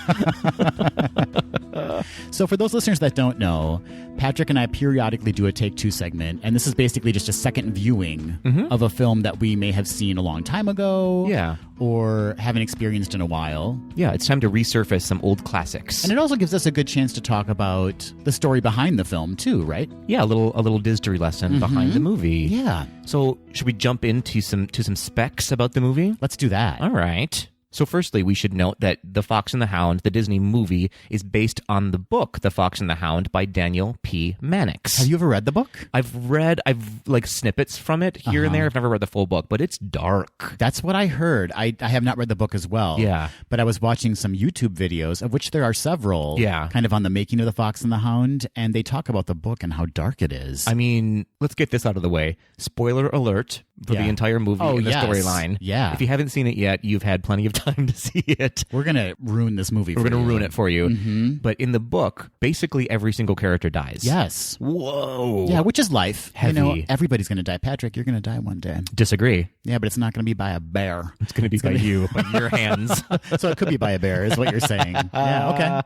So for those listeners that don't know, Patrick and I periodically do a Take Two segment, and this is basically just a second viewing of a film that we may have seen a long time ago Yeah. or haven't experienced in a while. Yeah, it's time to resurface some old classics. And it also gives us a good chance to talk about the story behind the film too, right? Yeah, a little Disney lesson behind the movie. Yeah. So should we jump into some specs about the movie? Let's do that. All right. So firstly, we should note that The Fox and the Hound, the Disney movie, is based on the book The Fox and the Hound by Daniel P. Mannix. Have you ever read the book? I've like snippets from it here and there. I've never read the full book, but it's dark. That's what I heard. I have not read the book as well. Yeah. But I was watching some YouTube videos, of which there are several, kind of on the making of The Fox and the Hound, and they talk about the book and how dark it is. I mean, let's get this out of the way. Spoiler alert for the entire movie and the storyline. Yeah. If you haven't seen it yet, you've had plenty of time to see it. We're going to ruin this movie We're for you. going to ruin it for you. But in the book, basically every single character dies. Yes. Whoa. Yeah, which is life. Heavy. You know, everybody's going to die. Patrick, you're going to die one day. Disagree. Yeah, but it's not going to be by a bear. It's going to be by you, by your hands. So it could be by a bear, is what you're saying. Yeah, okay.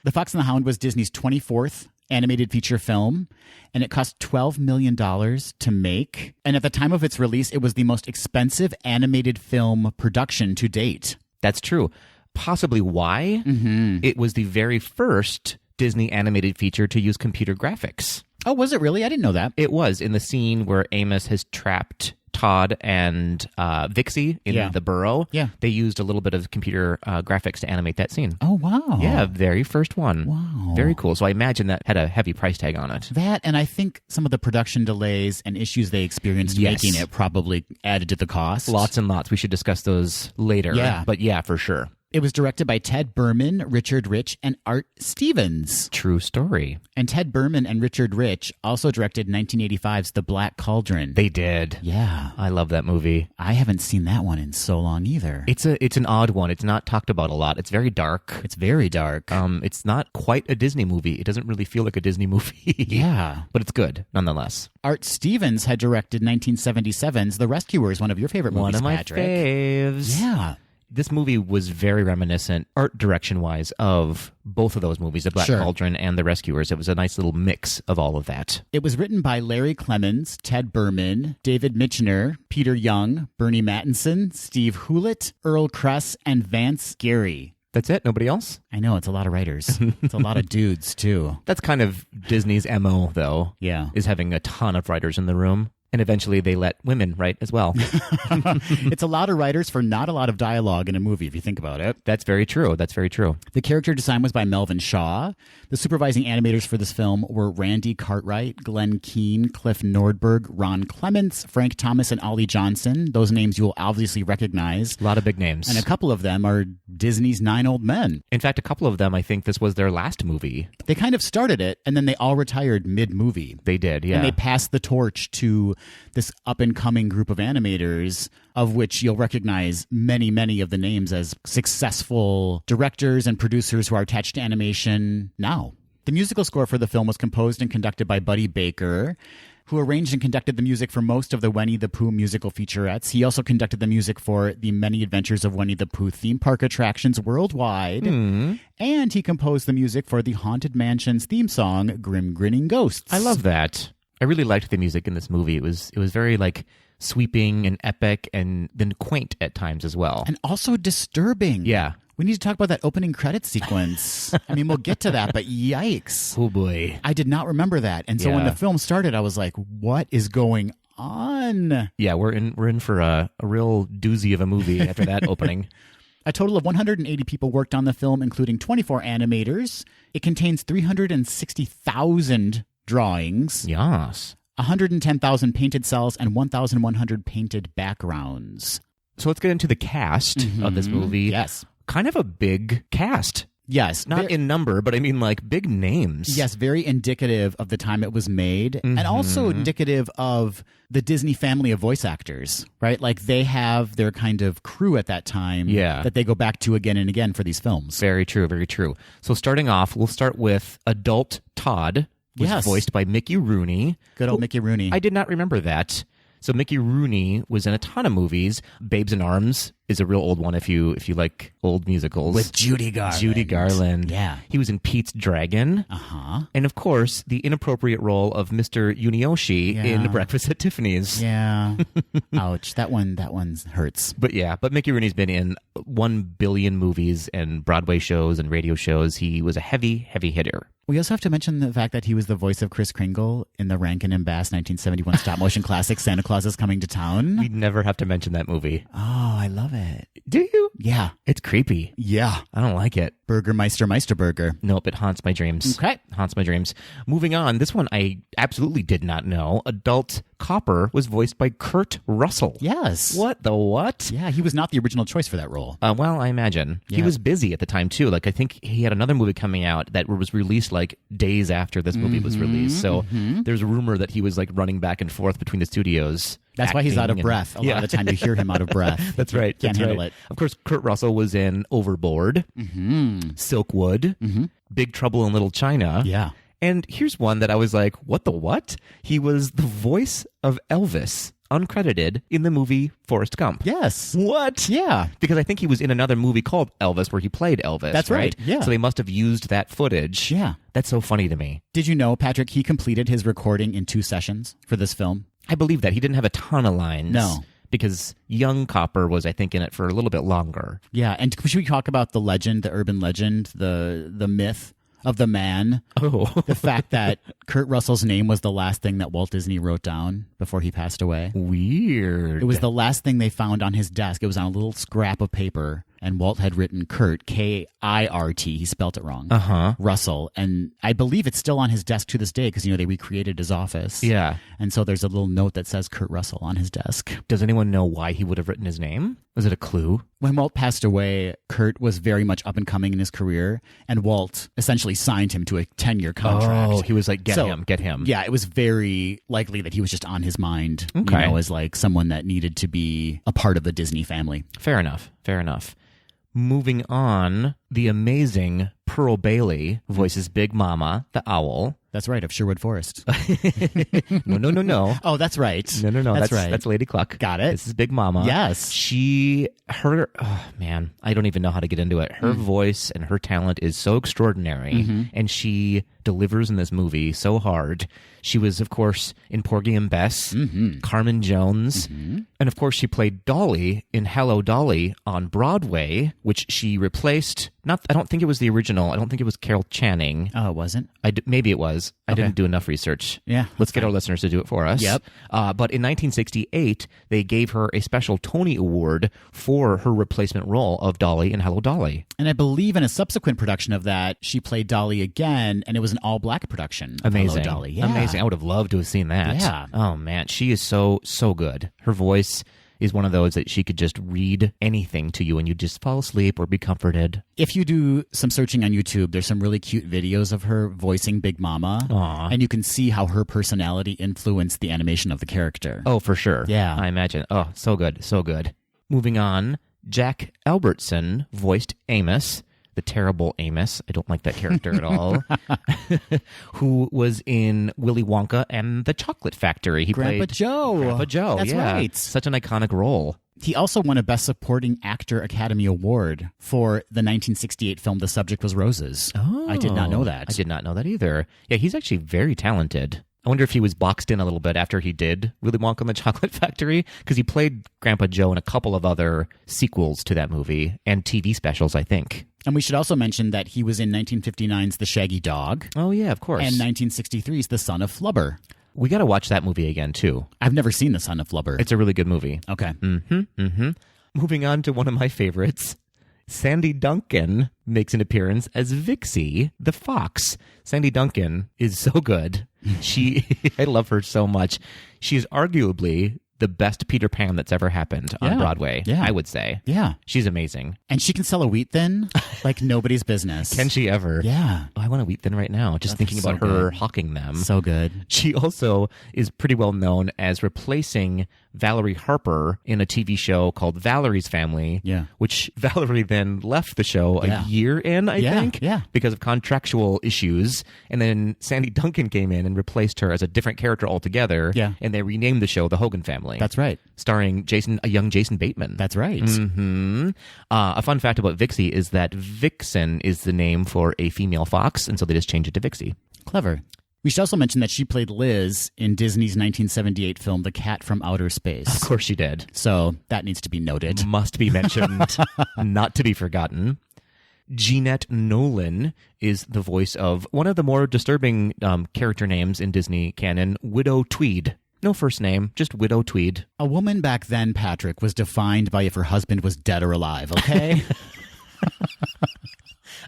The Fox and the Hound was Disney's 24th animated feature film, and it cost $12 million to make. And at the time of its release, it was the most expensive animated film production to date. That's true. Possibly why? It was the very first Disney animated feature to use computer graphics. Oh, was it really? I didn't know that. It was in the scene where Amos has trapped Todd and Vixie in the burrow. Yeah. They used a little bit of computer graphics to animate that scene. Oh, wow. Yeah, very first one. Wow. Very cool. So I imagine that had a heavy price tag on it. That, and I think some of the production delays and issues they experienced making it probably added to the cost. Lots and lots. We should discuss those later. Yeah. But yeah, for sure. It was directed by Ted Berman, Richard Rich, and Art Stevens. True story. And Ted Berman and Richard Rich also directed 1985's The Black Cauldron. They did. Yeah. I love that movie. I haven't seen that one in so long either. It's an odd one. It's not talked about a lot. It's very dark. It's very dark. It's not quite a Disney movie. It doesn't really feel like a Disney movie. Yeah. But it's good, nonetheless. Art Stevens had directed 1977's The Rescuers, one of your favorite movies, One of my Patrick. faves. Yeah. This movie was very reminiscent, art direction-wise, of both of those movies, The Black Cauldron and The Rescuers. It was a nice little mix of all of that. It was written by Larry Clemens, Ted Berman, David Michener, Peter Young, Bernie Mattinson, Steve Hewlett, Earl Kress, and Vance Gary. That's it? Nobody else? I know, it's a lot of writers. It's a lot of dudes, too. That's kind of Disney's MO, though. Yeah. Is having a ton of writers in the room. And eventually they let women write as well. It's a lot of writers for not a lot of dialogue in a movie, if you think about it. That's very true. That's very true. The character design was by Melvin Shaw. The supervising animators for this film were Randy Cartwright, Glenn Keane, Cliff Nordberg, Ron Clements, Frank Thomas, and Ollie Johnson. Those names you will obviously recognize. A lot of big names. And a couple of them are Disney's 9 old men. In fact, a couple of them, I think this was their last movie. They kind of started it, and then they all retired mid-movie. They did, yeah. And they passed the torch to this up-and-coming group of animators, of which you'll recognize many, many of the names as successful directors and producers who are attached to animation now. The musical score for the film was composed and conducted by Buddy Baker, who arranged and conducted the music for most of the Winnie the Pooh musical featurettes. He also conducted the music for the Many Adventures of Winnie the Pooh theme park attractions worldwide. And he composed the music for the Haunted Mansion's theme song, Grim Grinning Ghosts. I love that. I really liked the music in this movie. It was very like sweeping and epic and then quaint at times as well. And also disturbing. Yeah. We need to talk about that opening credit sequence. I mean, we'll get to that, but yikes. Oh boy. I did not remember that. And so when Yeah. the film started, I was like, what is going on? Yeah, we're in for a real doozy of a movie after that opening. A total of 180 people worked on the film, including 24 animators. It contains 360,000 drawings, Yes. 110,000 painted cells, and 1,100 painted backgrounds. So let's get into the cast of this movie. Yes. Kind of a big cast. Yes. Not in number, but I mean like big names. Yes, very indicative of the time it was made, and also indicative of the Disney family of voice actors, right? Like they have their kind of crew at that time that they go back to again and again for these films. Very true, very true. So starting off, we'll start with adult Todd, was voiced by Mickey Rooney. Good old Mickey Rooney. I did not remember that. So Mickey Rooney was in a ton of movies. Babes in Arms is a real old one if you like old musicals. With Judy Garland. Judy Garland. Yeah. He was in Pete's Dragon. Uh-huh. And of course, the inappropriate role of Mr. Yunioshi in Breakfast at Tiffany's. Yeah. Ouch. That one hurts. But Mickey Rooney's been in 1 billion movies and Broadway shows and radio shows. He was a heavy, heavy hitter. We also have to mention the fact that he was the voice of Kris Kringle in the Rankin and Bass 1971 stop-motion classic Santa Claus is Coming to Town. We'd never have to mention that movie. Oh, I love it. Do you? Yeah. It's creepy. Yeah. I don't like it. Burgermeister Meisterburger. Nope, it haunts my dreams. Okay. Haunts my dreams. Moving on, this one I absolutely did not know. Adult Copper was voiced by Kurt Russell. Yes. What the what? Yeah, he was not the original choice for that role. Well, I imagine. He Yeah. was busy at the time, too. Like, I think he had another movie coming out that was released, like, days after this movie was released. So there's a rumor that he was, like, running back and forth between the studios. That's why he's out of acting breath. A lot of the time you hear him out of breath. That's right. Can't that's handle right. it. Of course, Kurt Russell was in Overboard, Silkwood, Big Trouble in Little China. Yeah. And here's one that I was like, what the what? He was the voice of Elvis, uncredited, in the movie Forrest Gump. Yes. What? Yeah. Because I think he was in another movie called Elvis where he played Elvis. That's right. Yeah. So they must have used that footage. Yeah. That's so funny to me. Did you know, Patrick, he completed his recording in 2 sessions for this film? I believe that. He didn't have a ton of lines. No. Because young Copper was, I think, in it for a little bit longer. Yeah. And should we talk about the legend, the urban legend, the myth of the man? Oh. The fact that Kurt Russell's name was the last thing that Walt Disney wrote down before he passed away. Weird. It was the last thing they found on his desk. It was on a little scrap of paper, and Walt had written Kurt, K-I-R-T. He spelt it wrong. Russell. And I believe it's still on his desk to this day because, they recreated his office. Yeah. And so there's a little note that says Kurt Russell on his desk. Does anyone know why he would have written his name? Was it a clue? When Walt passed away, Kurt was very much up and coming in his career, and Walt essentially signed him to a 10-year contract. Oh, he was like, get him. Yeah, it was very likely that he was just on his mind, Okay. as like someone that needed to be a part of the Disney family. Fair enough. Moving on, the amazing Pearl Bailey voices Big Mama, the owl. That's right, of Sherwood Forest. No. Oh, that's right. No. That's right. That's Lady Cluck. Got it. This is Big Mama. Yes. Oh man, I don't even know how to get into it. Her voice and her talent is so extraordinary, and she delivers in this movie so hard. She was, of course, in Porgy and Bess, Carmen Jones, and of course she played Dolly in Hello, Dolly on Broadway, which she replaced. I don't think it was the original. I don't think it was Carol Channing. Oh, it wasn't? Maybe it was. I Okay. didn't do enough research. Yeah, Let's get our listeners to do it for us. Yep. But in 1968, they gave her a special Tony Award for her replacement role of Dolly in Hello, Dolly. And I believe in a subsequent production of that, she played Dolly again, and it was an all-black production of Amazing. Hello, Dolly. Yeah. Amazing. I would have loved to have seen that. Yeah. Oh, man. She is so good. Her voice is one of those that she could just read anything to you and you just fall asleep or be comforted. If you do some searching on YouTube, there's some really cute videos of her voicing Big Mama. Aw. And you can see how her personality influenced the animation of the character. Oh, for sure. Yeah. I imagine. Oh, so good. Moving on, Jack Albertson voiced Amos, the terrible Amos. I don't like that character at all. Who was in Willy Wonka and the Chocolate Factory. He Grandpa played Joe. Grandpa Joe. That's yeah. right. Such an iconic role. He also won a Best Supporting Actor Academy Award for the 1968 film The Subject Was Roses. Oh, I did not know that. I did not know that either. Yeah, he's actually very talented. I wonder if he was boxed in a little bit after he did Willy Wonka and the Chocolate Factory, because he played Grandpa Joe in a couple of other sequels to that movie and TV specials, I think. And we should also mention that he was in 1959's The Shaggy Dog Oh, yeah, of course. and 1963's The Son of Flubber. We got to watch that movie again, too. I've never seen The Son of Flubber. It's a really good movie. Okay. Moving on to one of my favorites. Sandy Duncan makes an appearance as Vixie, the fox. Sandy Duncan is so good. I love her so much. She is arguably the best Peter Pan that's ever happened on Yeah. Broadway, Yeah. I would say. Yeah. She's amazing. And she can sell a wheat thin like nobody's business. Can she ever? Yeah. Oh, I want a wheat thin right now, just thinking so about her good. hawking them. So good. She also is pretty well known as replacing Valerie Harper in a TV show called Valerie's Family, Yeah. which Valerie then left the show Yeah. a year in, I Yeah, think, yeah. because of contractual issues. And then Sandy Duncan came in and replaced her as a different character altogether. Yeah. And they renamed the show The Hogan Family. That's right. Starring a young Jason Bateman. That's right. A fun fact about Vixie is that Vixen is the name for a female fox, and so they just changed it to Vixie. Clever. We should also mention that she played Liz in Disney's 1978 film The Cat from Outer Space. Of course she did. So that needs to be noted. Must be mentioned, not to be forgotten. Jeanette Nolan is the voice of one of the more disturbing character names in Disney canon, Widow Tweed. No first name, just Widow Tweed. A woman back then, Patrick, was defined by if her husband was dead or alive, okay?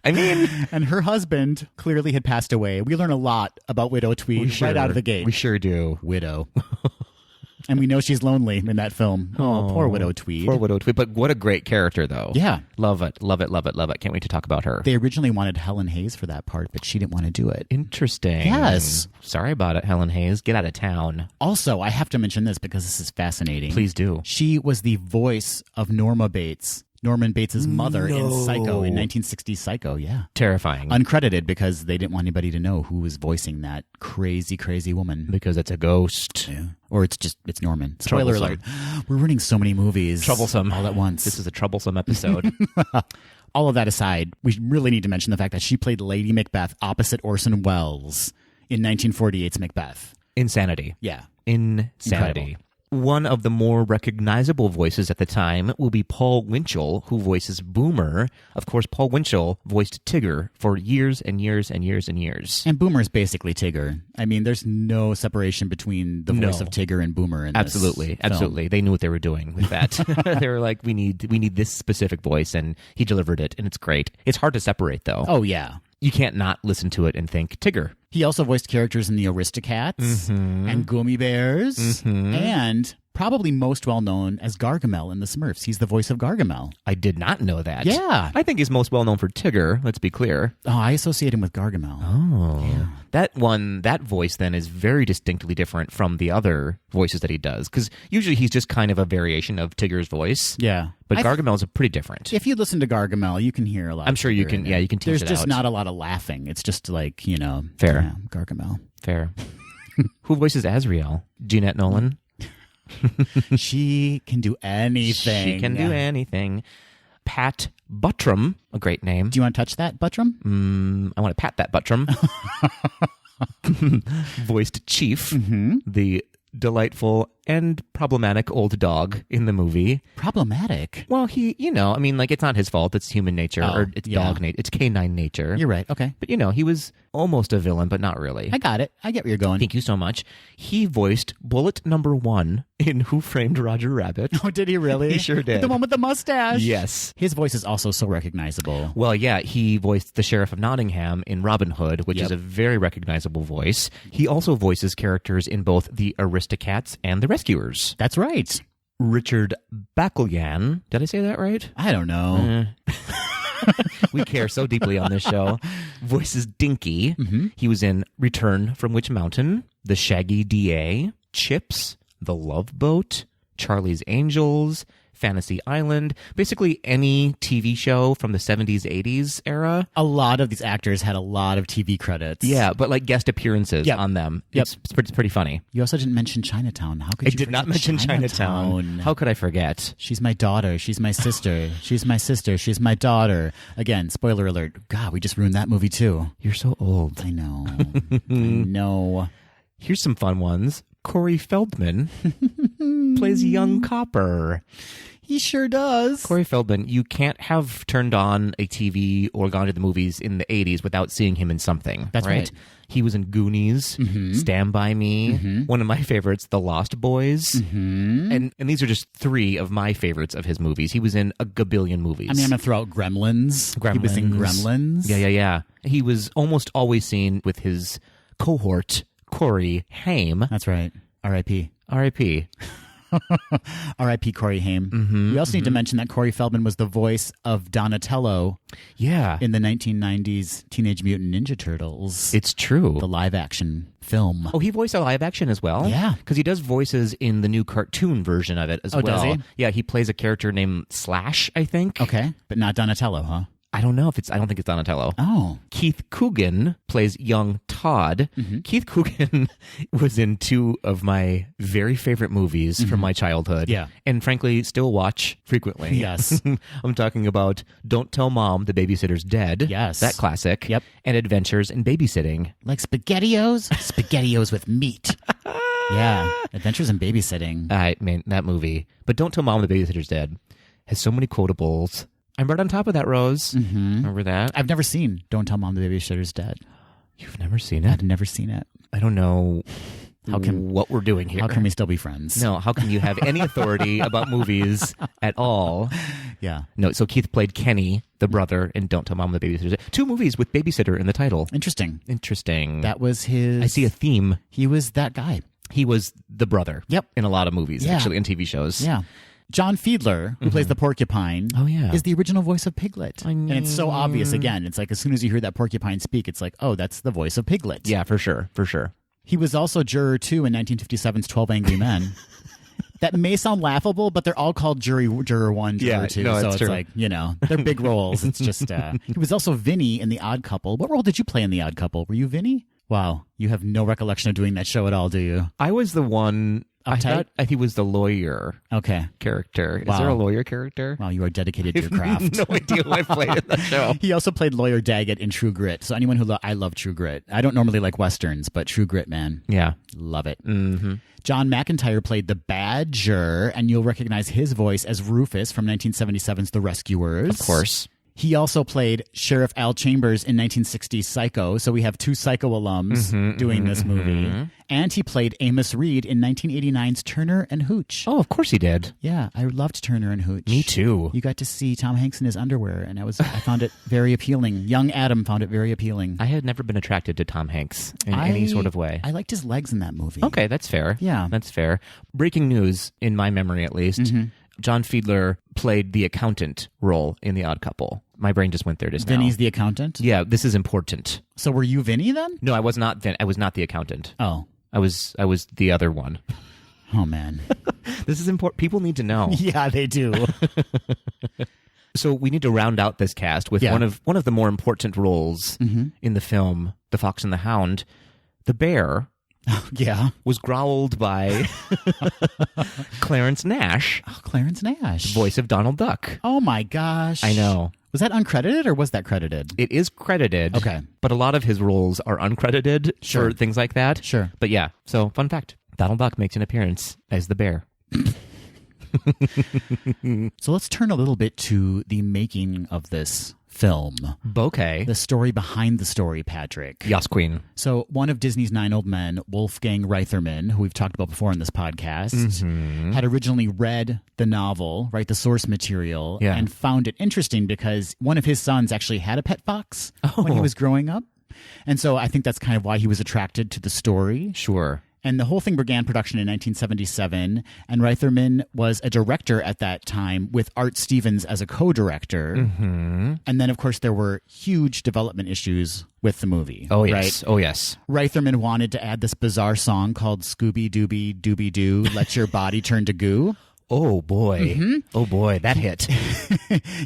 I mean, and her husband clearly had passed away. We learn a lot about Widow Tweed right out of the gate. We sure do. Widow. And we know she's lonely in that film. Oh, poor Widow Tweed. Poor Widow Tweed. But what a great character, though. Yeah. Love it. Love it. Love it. Love it. Can't wait to talk about her. They originally wanted Helen Hayes for that part, but she didn't want to do it. Interesting. Yes. Sorry about it, Helen Hayes. Get out of town. Also, I have to mention this because this is fascinating. Please do. She was the voice of Norma Bates. Norman Bates' mother in Psycho, in 1960's Psycho, yeah. Terrifying. Uncredited because they didn't want anybody to know who was voicing that crazy, crazy woman. Because it's a ghost. Yeah. Or it's Norman. Spoiler alert. We're ruining so many movies. Troublesome. All at once. This is a troublesome episode. All of that aside, we really need to mention the fact that she played Lady Macbeth opposite Orson Welles in 1948's Macbeth. Insanity. Yeah. Insanity. Incredible. One of the more recognizable voices at the time will be Paul Winchell, who voices Boomer. Of course, Paul Winchell voiced Tigger for years and years and years and years. And Boomer's basically Tigger. I mean, there's no separation between the voice of Tigger and Boomer in Absolutely. this film. Absolutely. They knew what they were doing with that. They were like, we need this specific voice, and he delivered it, and it's great. It's hard to separate, though. Oh, yeah. You can't not listen to it and think Tigger. He also voiced characters in the Aristocats and Gummy Bears and probably most well known as Gargamel in the Smurfs. He's the voice of Gargamel. I did not know that. Yeah. I think he's most well known for Tigger, let's be clear. Oh, I associate him with Gargamel. Oh. Yeah. That voice then is very distinctly different from the other voices that he does, because usually he's just kind of a variation of Tigger's voice. Yeah. But Gargamel's pretty different. If you listen to Gargamel, you can hear a lot. I'm sure you can, you can tease it out. There's just not a lot of laughing. It's just like, Fair. Yeah, Gargamel. Fair. Who voices Azrael? Jeanette Nolan? She can do anything. She can do anything. Pat Buttram, a great name. Do you want to touch that, Buttram? I want to pat that Buttram. Voiced Chief, the delightful and problematic old dog in the movie. Problematic? Well, it's not his fault. It's human nature, or it's dog nature. It's canine nature. You're right. Okay. But, he was almost a villain, but not really. I got it. I get where you're going. Thank you so much. He voiced Bullet Number 1 in Who Framed Roger Rabbit. Oh, did he really? He sure did. The one with the mustache. Yes. His voice is also so recognizable. Well, yeah, he voiced the Sheriff of Nottingham in Robin Hood, which is a very recognizable voice. He also voices characters in both the Aristocats and the Rescuers. That's right. Richard Bacalyan. Did I say that right? I don't know. We care so deeply on this show. Voices Dinky. He was in Return from Witch Mountain, The Shaggy DA, Chips, The Love Boat, Charlie's Angels, Fantasy Island, basically any TV show from the 70s, 80s era. A lot of these actors had a lot of TV credits. Yeah, but like guest appearances on them. Yep. It's pretty funny. You also didn't mention Chinatown. How could you I did not mention Chinatown. How could I forget? She's my daughter. She's my sister. She's my sister. She's my daughter. Again, spoiler alert. God, we just ruined that movie too. You're so old. I know. I know. Here's some fun ones. Corey Feldman plays young Copper. He sure does. Corey Feldman, you can't have turned on a TV or gone to the movies in the 80s without seeing him in something. That's right. He was in Goonies, Stand By Me, one of my favorites, The Lost Boys. And these are just three of my favorites of his movies. He was in a gabillion movies. I mean, I'm going to throw out Gremlins. He was in Gremlins. Yeah. He was almost always seen with his cohort, Corey Haim. That's right. R.I.P. R.I.P. R.I.P. Corey Haim. We also need to mention that Corey Feldman was the voice of Donatello in the 1990s Teenage Mutant Ninja Turtles. It's true. The live-action film. Oh, he voiced a live-action as well? Yeah. Because he does voices in the new cartoon version of it as well. Oh, does he? Yeah, he plays a character named Slash, I think. Okay, but not Donatello, huh? I don't know I don't think it's Donatello. Oh. Keith Coogan plays young Todd. Keith Coogan was in two of my very favorite movies from my childhood. Yeah. And frankly, still watch frequently. Yes. I'm talking about Don't Tell Mom the Babysitter's Dead. Yes. That classic. Yep. And Adventures in Babysitting. Like SpaghettiOs? SpaghettiOs with meat. Yeah. Adventures in Babysitting. Man, that movie. But Don't Tell Mom the Babysitter's Dead has so many quotables. I'm right on top of that, Rose. Remember that? I've never seen Don't Tell Mom the Babysitter's Dead. You've never seen it? I've never seen it. I don't know what we're doing here. How can we still be friends? No, how can you have any authority about movies at all? Yeah. No, so Keith played Kenny, the brother, in Don't Tell Mom the Babysitter. 2 movies with babysitter in the title. Interesting. That was his... I see a theme. He was that guy. He was the brother. Yep. In a lot of movies, actually, in TV shows. Yeah. John Fiedler, who plays the porcupine, is the original voice of Piglet. And it's so obvious, again. It's like as soon as you hear that porcupine speak, it's like, oh, that's the voice of Piglet. Yeah, for sure. He was also Juror 2 in 1957's 12 Angry Men. That may sound laughable, but they're all called Juror 1, Juror 2. No, so it's true. like, they're big roles. It's just, he was also Vinny in The Odd Couple. What role did you play in The Odd Couple? Were you Vinny? Wow. You have no recollection of doing that show at all, do you? I was the one... Uptight? I thought he was the lawyer character. Is there a lawyer character? Wow, you are dedicated to your craft. No idea who I played in that show. He also played Lawyer Daggett in True Grit. So anyone who... I love True Grit. I don't normally like Westerns, but True Grit, man. Yeah. Love it. Mm-hmm. John McIntyre played the Badger, and you'll recognize his voice as Rufus from 1977's The Rescuers. Of course. He also played Sheriff Al Chambers in 1960's Psycho, so we have 2 Psycho alums doing this movie. And he played Amos Reed in 1989's Turner and Hooch. Oh, of course he did. Yeah, I loved Turner and Hooch. Me too. You got to see Tom Hanks in his underwear, and I found it very appealing. Young Adam found it very appealing. I had never been attracted to Tom Hanks in any sort of way. I liked his legs in that movie. Okay, that's fair. Yeah. That's fair. Breaking news, in my memory at least, John Fiedler played the accountant role in The Odd Couple. My brain just went there just now. Vinny's the accountant? Yeah, this is important. So were you Vinny then? No, I was not. I was not the accountant. Oh. I was the other one. Oh, man. This is important. People need to know. Yeah, they do. So we need to round out this cast with one of the more important roles in the film, The Fox and the Hound. The bear was growled by Clarence Nash. Oh, Clarence Nash. Voice of Donald Duck. Oh, my gosh. I know. Was that uncredited or was that credited? It is credited. Okay. But a lot of his roles are uncredited for things like that. Sure. But yeah, so fun fact. Donald Duck makes an appearance as the bear. So let's turn a little bit to the making of this film. Bouquet. The story behind the story, Patrick. Yas Queen. So one of Disney's 9 old men, Wolfgang Reitherman, who we've talked about before on this podcast, had originally read the novel, the source material, and found it interesting because one of his sons actually had a pet fox when he was growing up. And so I think that's kind of why he was attracted to the story. Sure. And the whole thing began production in 1977, and Reitherman was a director at that time with Art Stevens as a co-director. And then, of course, there were huge development issues with the movie. Oh, yes. Right? Oh, yes. Reitherman wanted to add this bizarre song called Scooby Dooby Dooby Doo, Let Your Body Turn to Goo. Oh, boy. Oh, boy. That hit.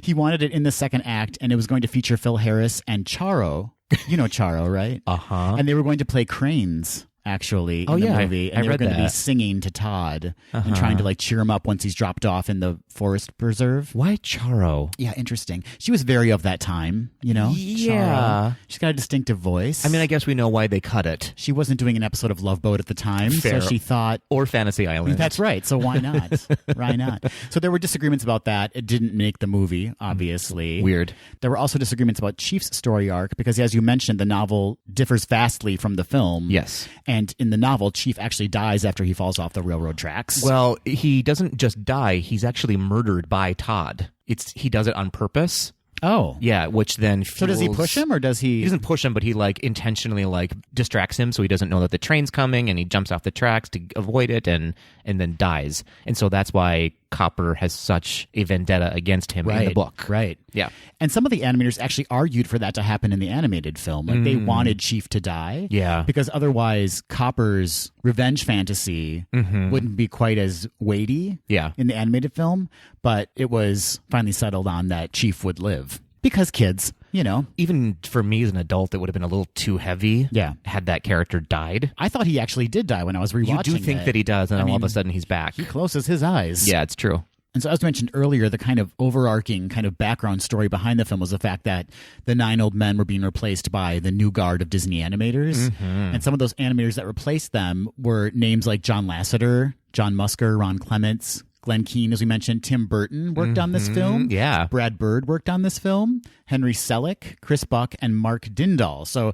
He wanted it in the second act, and it was going to feature Phil Harris and Charo. You know Charo, right? And they were going to play cranes. Actually, in the movie, and they were going to be singing to Todd and trying to cheer him up once he's dropped off in the forest preserve. Why Charo? Yeah, interesting. She was very of that time, Yeah. Charo. She's got a distinctive voice. I mean, I guess we know why they cut it. She wasn't doing an episode of Love Boat at the time, Fair. so she thought... Or Fantasy Island. That's right, so why not? Why not? So there were disagreements about that. It didn't make the movie, obviously. Weird. There were also disagreements about Chief's story arc, because as you mentioned, the novel differs vastly from the film. Yes. And in the novel, Chief actually dies after he falls off the railroad tracks. Well, he doesn't just die. He's actually murdered by Todd. He does it on purpose. Oh. Yeah, which then fuels... So does he push him, or does he... He doesn't push him, but he intentionally distracts him so he doesn't know that the train's coming, and he jumps off the tracks to avoid it and then dies. And so that's why Copper has such a vendetta against him in the book. Right. Yeah. And some of the animators actually argued for that to happen in the animated film. They wanted Chief to die. Yeah. Because otherwise Copper's revenge fantasy wouldn't be quite as weighty in the animated film. But it was finally settled on that Chief would live. Because kids, Even for me as an adult, it would have been a little too heavy had that character died. I thought he actually did die when I was rewatching it. You do think that he does, and all of a sudden he's back. He closes his eyes. Yeah, it's true. And so as mentioned earlier, the kind of overarching kind of background story behind the film was the fact that the 9 old men were being replaced by the new guard of Disney animators. And some of those animators that replaced them were names like John Lasseter, John Musker, Ron Clements, Glenn Keane, as we mentioned. Tim Burton worked on this film. Yeah. Brad Bird worked on this film. Henry Selick, Chris Buck, and Mark Dindal. So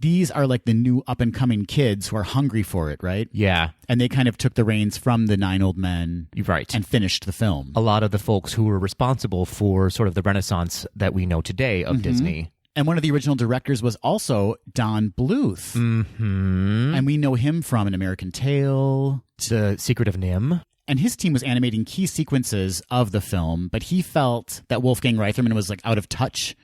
these are like the new up and coming kids who are hungry for it, right? Yeah. And they kind of took the reins from the 9 old men, Right. and finished the film. A lot of the folks who were responsible for sort of the renaissance that we know today of Disney. And one of the original directors was also Don Bluth. And we know him from An American Tail, The Secret of Nim. and his team was animating key sequences of the film, but he felt that Wolfgang Reitherman was like out of touch.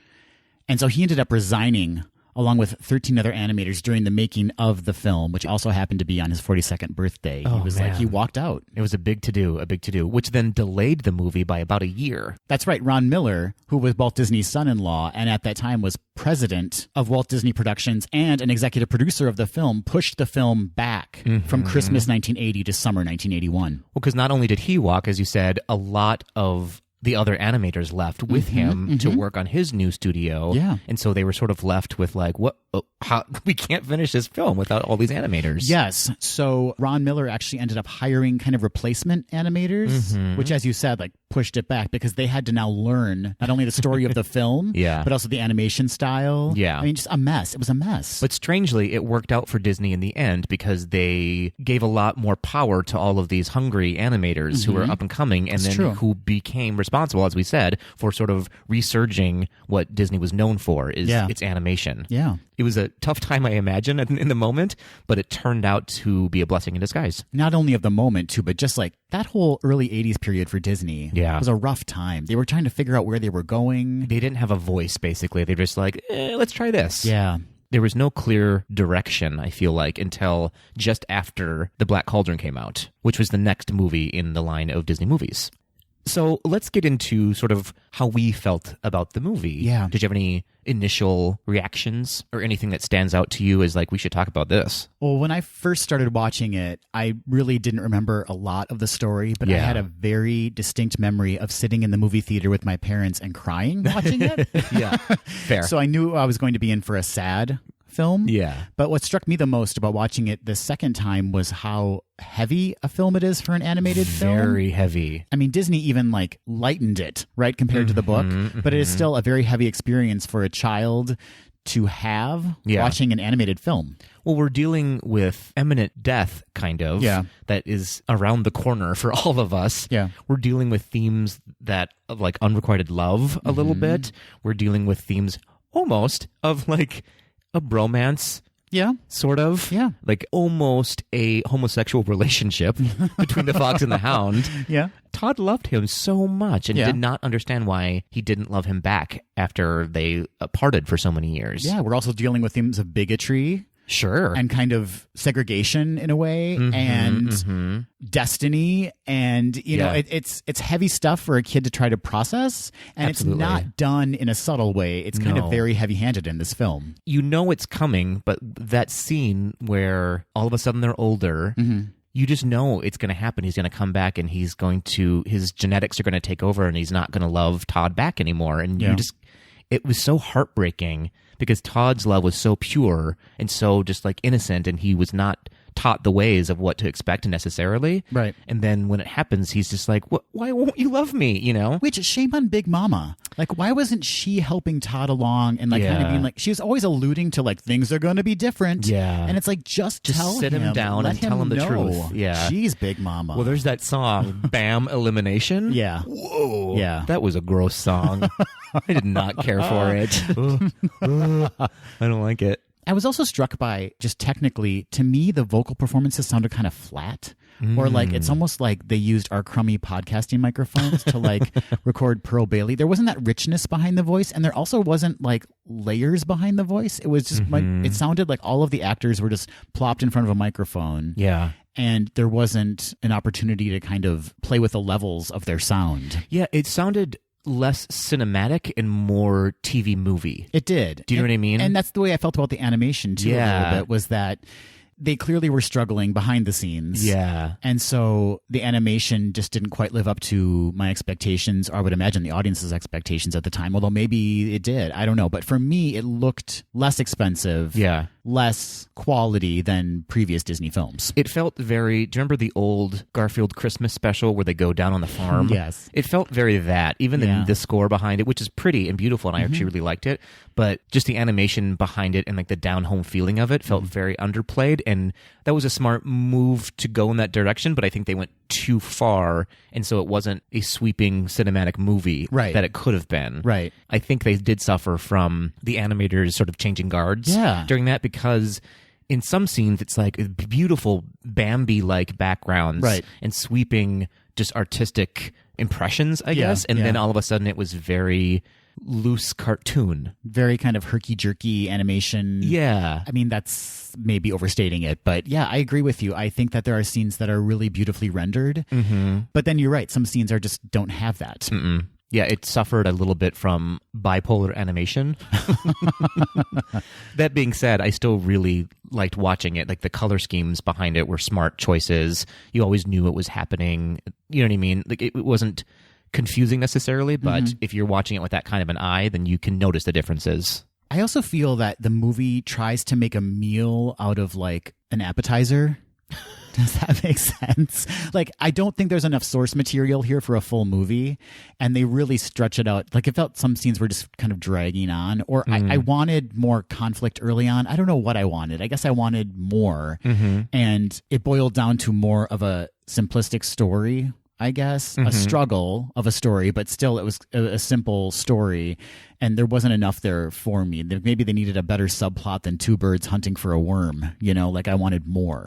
And so he ended up resigning along with 13 other animators during the making of the film, which also happened to be on his 42nd birthday. Oh, he was like, he walked out. It was a big to-do, which then delayed the movie by about a year. That's right. Ron Miller, who was Walt Disney's son-in-law and at that time was president of Walt Disney Productions and an executive producer of the film, pushed the film back from Christmas 1980 to summer 1981. Well, because not only did he walk, as you said, a lot of the other animators left with him to work on his new studio. Yeah. And so they were sort of left with like, what? How we can't finish this film without all these animators. Yes. So Ron Miller actually ended up hiring kind of replacement animators, which, as you said, like pushed it back because they had to now learn not only the story of the film, but also the animation style. Yeah. I mean, just a mess. It was a mess. But strangely, it worked out for Disney in the end because they gave a lot more power to all of these hungry animators who were up and coming and who became responsible, as we said, for sort of resurging what Disney was known for, is its animation. Yeah. It was a tough time, I imagine, in the moment, but it turned out to be a blessing in disguise. Not only of the moment, too, but just like that whole early 80s period for Disney was a rough time. They were trying to figure out where they were going. They didn't have a voice, basically. They were just like, let's try this. Yeah. There was no clear direction, I feel like, until just after The Black Cauldron came out, which was the next movie in the line of Disney movies. So let's get into sort of how we felt about the movie. Yeah. Did you have any initial reactions or anything that stands out to you as like, we should talk about this? Well, when I first started watching it, I really didn't remember a lot of the story, but I had a very distinct memory of sitting in the movie theater with my parents and crying watching it. Yeah, fair. So I knew I was going to be in for a sad film. Yeah. But what struck me the most about watching it the second time was how heavy a film it is for an animated film. Very heavy. I mean, Disney even like lightened it, right, compared to the book, but it is still a very heavy experience for a child to have watching an animated film. Well, we're dealing with imminent death, kind of, that is around the corner for all of us. Yeah. We're dealing with themes that of like unrequited love a little bit. We're dealing with themes almost of like a bromance. Yeah. Sort of. Yeah. Like almost a homosexual relationship between the fox and the hound. Yeah. Todd loved him so much and did not understand why he didn't love him back after they parted for so many years. Yeah. We're also dealing with themes of bigotry. Sure. And kind of segregation in a way, and destiny, and you know, it's heavy stuff for a kid to try to process, and it's not done in a subtle way. It's kind of very heavy-handed in this film. You know it's coming, but that scene where all of a sudden they're older, you just know it's going to happen. He's going to come back, and his genetics are going to take over, and he's not going to love Todd back anymore. And it was so heartbreaking because Todd's love was so pure and so just like innocent, and he was not taught the ways of what to expect necessarily. Right. And then when it happens, he's just like, why won't you love me? You know? Which, shame on Big Mama. Like, why wasn't she helping Todd along and like kind of being like, she was always alluding to like things are going to be different. Yeah. And it's like, just tell sit him down and tell him the truth. Yeah. She's Big Mama. Well, there's that song, Bam Elimination. Yeah. Whoa. Yeah. That was a gross song. I did not care for it. I don't like it. I was also struck by just technically, to me, the vocal performances sounded kind of flat. Or like, it's almost like they used our crummy podcasting microphones to like record Pearl Bailey. There wasn't that richness behind the voice, and there also wasn't like layers behind the voice. It was just like, it sounded like all of the actors were just plopped in front of a microphone. Yeah. And there wasn't an opportunity to kind of play with the levels of their sound. Yeah, it sounded less cinematic and more TV movie. It did. Do you know what I mean? And that's the way I felt about the animation too, a little bit, was that they clearly were struggling behind the scenes. Yeah. And so the animation just didn't quite live up to my expectations, or I would imagine the audience's expectations at the time, although maybe it did. I don't know. But for me, it looked less expensive. Yeah. less quality than previous Disney films. It felt very... Do you remember the old Garfield Christmas special where they go down on the farm? Yes. It felt very that, even the score behind it, which is pretty and beautiful, and I actually really liked it, but just the animation behind it and like the down-home feeling of it felt very underplayed, and that was a smart move to go in that direction, but I think they went too far, and so it wasn't a sweeping cinematic movie that it could have been. Right. I think they did suffer from the animators sort of changing guards during that, because in some scenes it's like beautiful Bambi-like backgrounds and sweeping just artistic impressions, I guess, and then all of a sudden it was very loose cartoon. Very kind of herky-jerky animation. Yeah. I mean, that's maybe overstating it, but yeah, I agree with you. I think that there are scenes that are really beautifully rendered, but then you're right, some scenes just don't have that. Yeah, it suffered a little bit from bipolar animation. That being said, I still really liked watching it. Like, the color schemes behind it were smart choices. You always knew it was happening. You know what I mean? Like, it wasn't confusing necessarily, but if you're watching it with that kind of an eye, then you can notice the differences. I also feel that the movie tries to make a meal out of like an appetizer. Does that make sense? Like, I don't think there's enough source material here for a full movie, and they really stretch it out. Like, it felt some scenes were just kind of dragging on, or I wanted more conflict early on. I don't know what I wanted. I guess I wanted more, and it boiled down to more of a simplistic story, I guess, a struggle of a story, but still it was a simple story, and there wasn't enough there for me. Maybe they needed a better subplot than two birds hunting for a worm, you know, like I wanted more.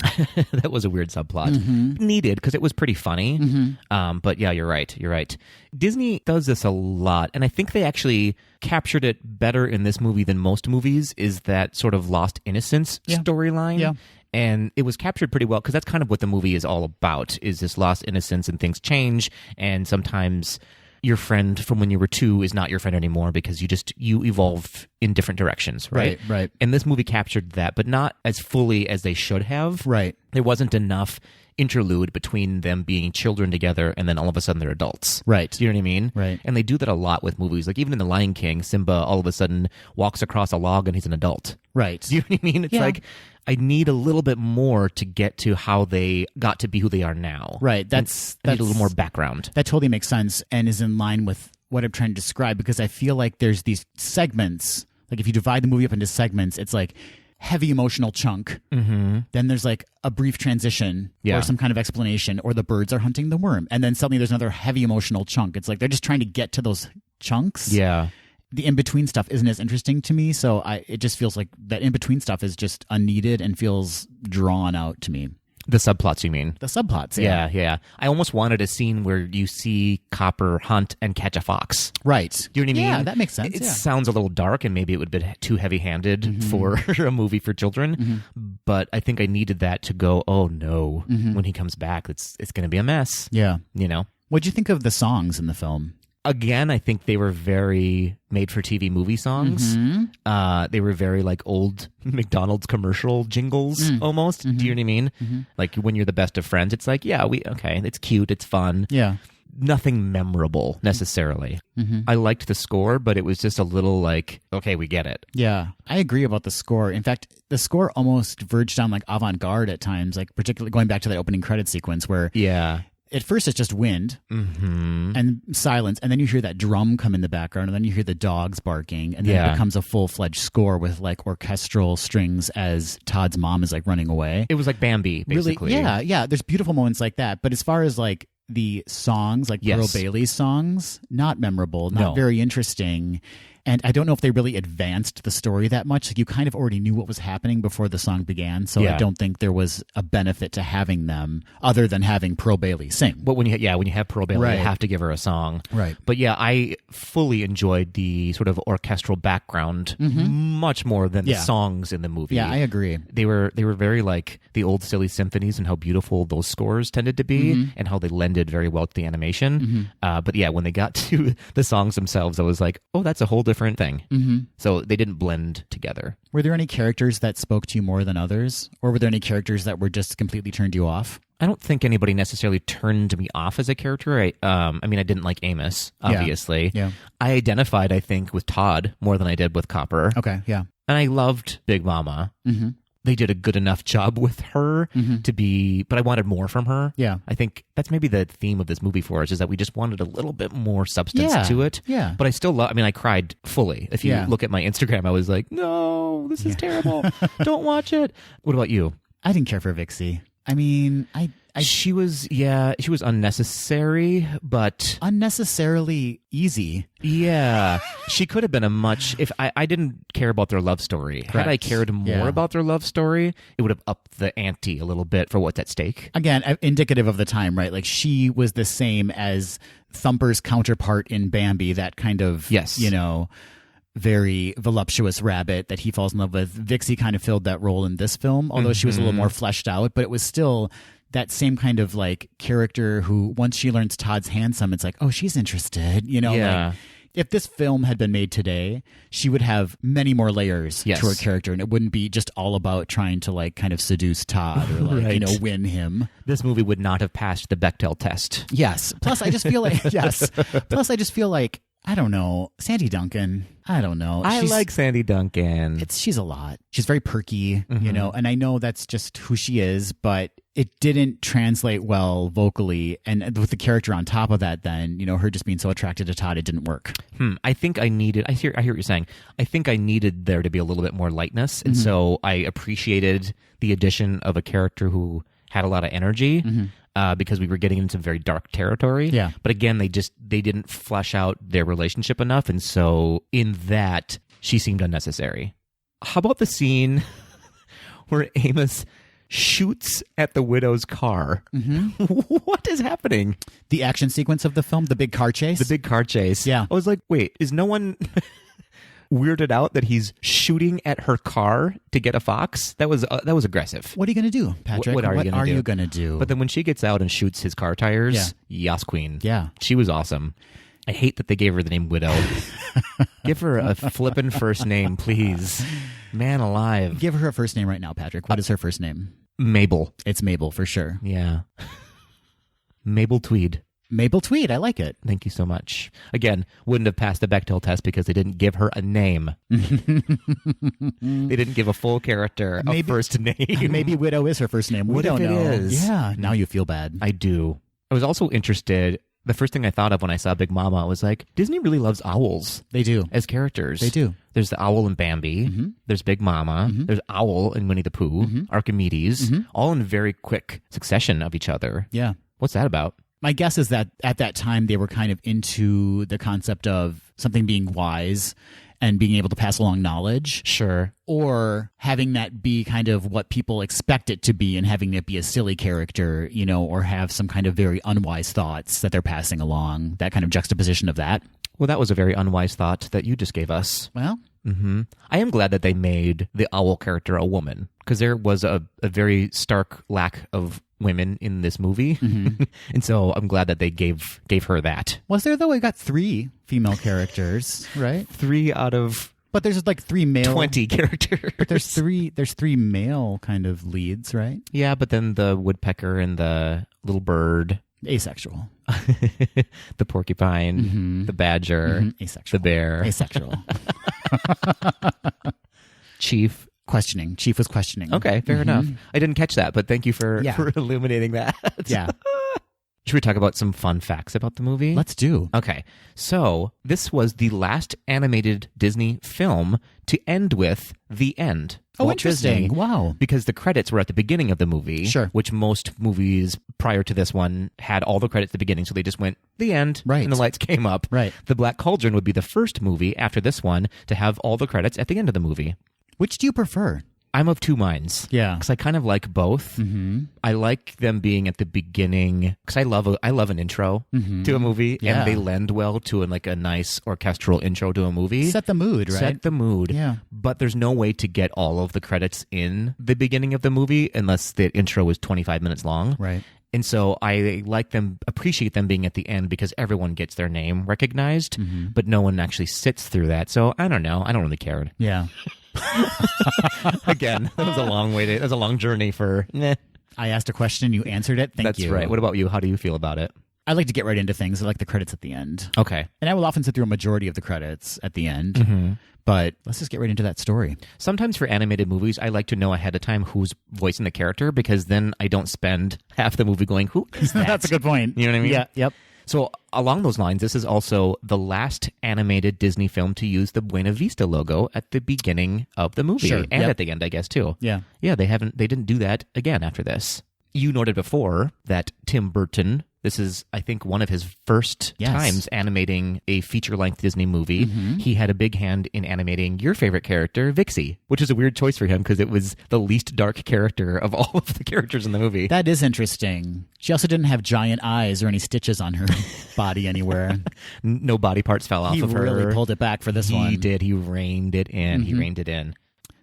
That was a weird subplot. Needed, because it was pretty funny. But yeah, you're right. Disney does this a lot, and I think they actually captured it better in this movie than most movies, is that sort of lost innocence storyline. Yeah. And it was captured pretty well, because that's kind of what the movie is all about, is this lost innocence, and things change, and sometimes your friend from when you were 2 is not your friend anymore because you evolve in different directions, right? Right. And this movie captured that, but not as fully as they should have. Right. There wasn't enough interlude between them being children together and then all of a sudden they're adults. Right. Do you know what I mean? Right. And they do that a lot with movies. Like, even in The Lion King, Simba all of a sudden walks across a log and he's an adult. Right. Do you know what I mean? It's like, I need a little bit more to get to how they got to be who they are now. Right. I need a little more background. That totally makes sense and is in line with what I'm trying to describe, because I feel like there's these segments. Like, if you divide the movie up into segments, it's like heavy emotional chunk. Then there's like a brief transition or some kind of explanation, or the birds are hunting the worm. And then suddenly there's another heavy emotional chunk. It's like they're just trying to get to those chunks. Yeah. The in-between stuff isn't as interesting to me, so it just feels like that in-between stuff is just unneeded and feels drawn out to me. The subplots, you mean? The subplots, yeah. I almost wanted a scene where you see Copper hunt and catch a fox. Right. Do you know what I mean? Yeah, that makes sense. It sounds a little dark, and maybe it would be too heavy-handed for a movie for children, but I think I needed that to go, oh no, when he comes back, it's going to be a mess. Yeah. You know? What'd you think of the songs in the film? Again, I think they were very made-for-TV movie songs. They were very like old McDonald's commercial jingles almost. Do you know what I mean? Like, when you're the best of friends, it's like, it's cute, it's fun. Yeah. Nothing memorable necessarily. I liked the score, but it was just a little like, okay, we get it. Yeah, I agree about the score. In fact, the score almost verged on like avant-garde at times, like particularly going back to the opening credit sequence where at first it's just wind and silence, and then you hear that drum come in the background, and then you hear the dogs barking, and then it becomes a full-fledged score with like orchestral strings as Todd's mom is like running away. It was like Bambi, basically. Really, yeah. There's beautiful moments like that, but as far as like the songs, like Pearl Bailey's songs, not memorable, not very interesting. And I don't know if they really advanced the story that much. Like, you kind of already knew what was happening before the song began, so I don't think there was a benefit to having them other than having Pearl Bailey sing. But when you have Pearl Bailey, you have to give her a song. Right. But yeah, I fully enjoyed the sort of orchestral background much more than the songs in the movie. Yeah, I agree. They were very like the old silly symphonies and how beautiful those scores tended to be and how they lended very well to the animation. But yeah, when they got to the songs themselves, I was like, oh, that's a whole different thing. So they didn't blend together. Were there any characters that spoke to you more than others? Or were there any characters that were just completely turned you off? I don't think anybody necessarily turned me off as a character. I mean, I didn't like Amos, obviously. Yeah. I identified, I think, with Todd more than I did with Copper. Okay, yeah. And I loved Big Mama. Mm-hmm. They did a good enough job with her to be, but I wanted more from her. Yeah. I think that's maybe the theme of this movie for us, is that we just wanted a little bit more substance to it. Yeah. But I still love, I mean, I cried fully. If you look at my Instagram, I was like, no, this is terrible. Don't watch it. What about you? I didn't care for Vixie. I mean, she was unnecessary, but unnecessarily easy. Yeah, she could have been if I didn't care about their love story. Correct. Had I cared more about their love story, it would have upped the ante a little bit for what's at stake. Again, indicative of the time, right? Like, she was the same as Thumper's counterpart in Bambi, that kind of, very voluptuous rabbit that he falls in love with. Vixie kind of filled that role in this film, although she was a little more fleshed out, but it was still that same kind of like character who, once she learns Todd's handsome, it's like, oh, she's interested, like, if this film had been made today, she would have many more layers to her character, and it wouldn't be just all about trying to like kind of seduce Todd or like, win him. This movie would not have passed the Bechdel test. Yes. Plus, I just feel like, I don't know, Sandy Duncan. I don't know. I like Sandy Duncan. She's a lot. She's very perky, and I know that's just who she is, but it didn't translate well vocally. And with the character on top of that, then, her just being so attracted to Todd, it didn't work. I think I hear what you're saying. I think I needed there to be a little bit more lightness. And so I appreciated the addition of a character who had a lot of energy. Because we were getting into very dark territory. Yeah. But again, they didn't flesh out their relationship enough. And so in that, she seemed unnecessary. How about the scene where Amos shoots at the widow's car? What is happening? The action sequence of the film, the big car chase? The big car chase. Yeah. I was like, wait, is no one weirded out that he's shooting at her car to get a fox? That was aggressive. What are you going to do, Patrick? What are you going to do? But then when she gets out and shoots his car tires, Yas Queen. Yeah. She was awesome. I hate that they gave her the name Widow. Give her a flippin' first name, please. Man alive. Give her a first name right now, Patrick. What is her first name? Mabel. It's Mabel, for sure. Yeah. Mabel Tweed. Mabel Tweed, I like it. Thank you so much. Again, wouldn't have passed the Bechdel test because they didn't give her a name. They didn't give a full character a first name. Maybe Widow is her first name. We don't know. Is? Yeah, now you feel bad. I do. I was also interested. The first thing I thought of when I saw Big Mama was like, Disney really loves owls. They do. As characters. They do. There's the owl in Bambi. There's Big Mama. There's Owl in Winnie the Pooh. Archimedes. All in very quick succession of each other. Yeah. What's that about? My guess is that at that time they were kind of into the concept of something being wise and being able to pass along knowledge. Sure. Or having that be kind of what people expect it to be and having it be a silly character, or have some kind of very unwise thoughts that they're passing along. That kind of juxtaposition of that. Well, that was a very unwise thought that you just gave us. Well, I am glad that they made the owl character a woman, because there was a very stark lack of women in this movie. And so I'm glad that they gave her that. Was there, though? We got 3 female characters, right? 3 out of but there's like 3 male 20 characters. But there's 3 male kind of leads, right? Yeah, but then the woodpecker and the little bird, asexual. the porcupine, the badger, asexual. The bear, asexual. Chief was questioning. Okay, fair enough. I didn't catch that, but thank you for illuminating that. Yeah. Should we talk about some fun facts about the movie? Let's do. Okay, so this was the last animated Disney film to end with the end. Oh, Walt interesting. Disney, wow. Because the credits were at the beginning of the movie. Sure. Which most movies prior to this one had all the credits at the beginning, so they just went, the end, right. And the lights came up. Right. The Black Cauldron would be the first movie after this one to have all the credits at the end of the movie. Which do you prefer? I'm of 2 minds. Yeah. Because I kind of like both. I like them being at the beginning, because I love an intro to a movie, and they lend well to a nice orchestral intro to a movie. Set the mood, right? Set the mood. Yeah. But there's no way to get all of the credits in the beginning of the movie unless the intro is 25 minutes long. Right. And so I appreciate them being at the end because everyone gets their name recognized, but no one actually sits through that. So I don't know. I don't really care. Yeah. Again, that was a long journey for. I asked a question, you answered it. Thank you. That's right. What about you? How do you feel about it? I like to get right into things. I like the credits at the end. Okay. And I will often sit through a majority of the credits at the end. But let's just get right into that story. Sometimes for animated movies, I like to know ahead of time who's voicing the character, because then I don't spend half the movie going, who is that? That's a good point. You know what I mean? Yeah, yep. So along those lines, this is also the last animated Disney film to use the Buena Vista logo at the beginning of the movie. Sure, And yep. at the end, I guess, too. Yeah. Yeah, they didn't do that again after this. You noted before that Tim Burton, this is, I think, one of his first times animating a feature-length Disney movie. He had a big hand in animating your favorite character, Vixie, which is a weird choice for him because it was the least dark character of all of the characters in the movie. That is interesting. She also didn't have giant eyes or any stitches on her body anywhere. No body parts fell off of her. He really pulled it back for this one. He did. He reined it in. He reined it in.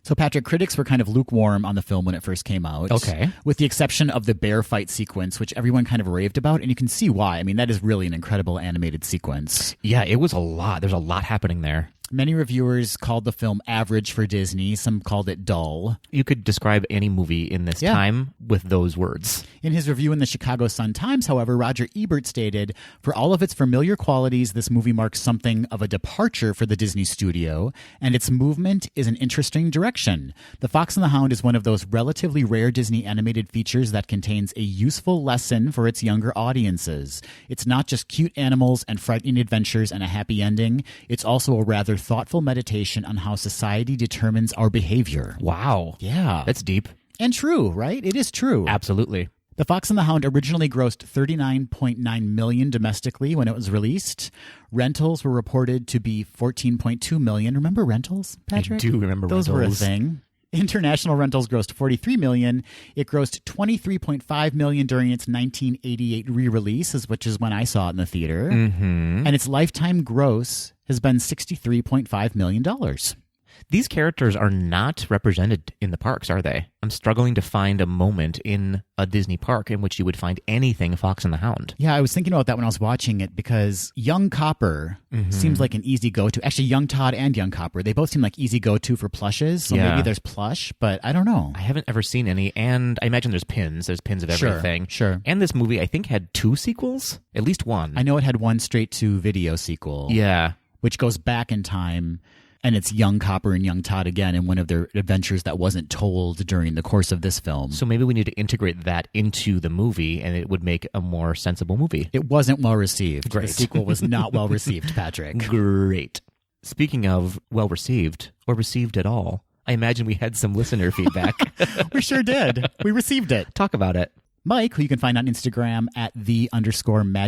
So, Patrick, critics were kind of lukewarm on the film when it first came out. Okay. With the exception of the bear fight sequence, which everyone kind of raved about, and you can see why. I mean, that is really an incredible animated sequence. Yeah, it was a lot. There's a lot happening there. Many reviewers called the film average for Disney. Some called it dull. You could describe any movie in this time with those words. In his review in the Chicago Sun-Times, however, Roger Ebert stated, "For all of its familiar qualities, this movie marks something of a departure for the Disney studio, and its movement is an interesting direction. The Fox and the Hound is one of those relatively rare Disney animated features that contains a useful lesson for its younger audiences. It's not just cute animals and frightening adventures and a happy ending. It's also a rather thoughtful meditation on how society determines our behavior." Wow. Yeah. That's deep. And true, right? It is true. Absolutely. The Fox and the Hound originally grossed $39.9 million domestically when it was released. Rentals were reported to be $14.2 million. Remember rentals, Patrick? I do remember Those rentals. were a thing. International rentals grossed $43 million. It grossed $23.5 million during its 1988 re-release, which is when I saw it in the theater. And its lifetime gross has been $63.5 million. These characters are not represented in the parks, are they? I'm struggling to find a moment in a Disney park in which you would find anything Fox and the Hound. Yeah, I was thinking about that when I was watching it because Young Copper seems like an easy go-to. Actually, Young Todd and Young Copper, they both seem like easy go-to for plushes. So maybe there's plush, but I don't know. I haven't ever seen any, and I imagine there's pins. There's pins of everything. Sure. And this movie, I think, had 2 sequels? At least one. I know it had one straight-to-video sequel. Yeah. Which goes back in time. And it's Young Copper and Young Todd again in one of their adventures that wasn't told during the course of this film. So maybe we need to integrate that into the movie and it would make a more sensible movie. It wasn't well received. Great. The sequel was not well received, Patrick. Great. Speaking of well received, or received at all, I imagine we had some listener feedback. We sure did. We received it. Talk about it. Mike, who you can find on Instagram at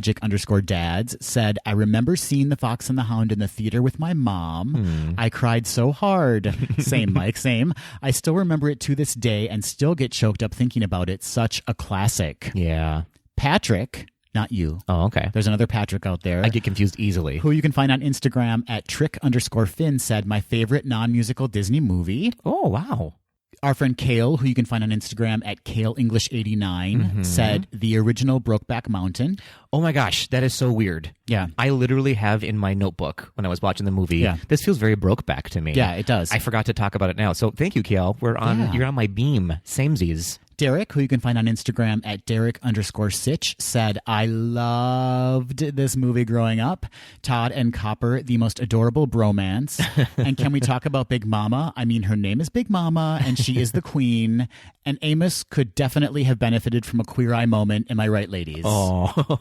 _magic_dads, said, "I remember seeing The Fox and the Hound in the theater with my mom. I cried so hard." Same, Mike, same. "I still remember it to this day and still get choked up thinking about it. Such a classic." Yeah. Patrick, not you. Oh, okay. There's another Patrick out there. I get confused easily. Who you can find on Instagram at trick_Finn, said, "My favorite non-musical Disney movie." Oh, wow. Our friend Kale, who you can find on Instagram at KaleEnglish89, said the original Brokeback Mountain. Oh my gosh, that is so weird. Yeah. I literally have in my notebook when I was watching the movie, this feels very Brokeback to me. Yeah, it does. I forgot to talk about it now. So thank you, Kale. You're on my beam. Samesies. Derek, who you can find on Instagram at Derek_Sitch, said, "I loved this movie growing up. Todd and Copper, the most adorable bromance. And can we talk about Big Mama? I mean, her name is Big Mama, and she is the queen. And Amos could definitely have benefited from a Queer Eye moment. Am I right, ladies?" Oh.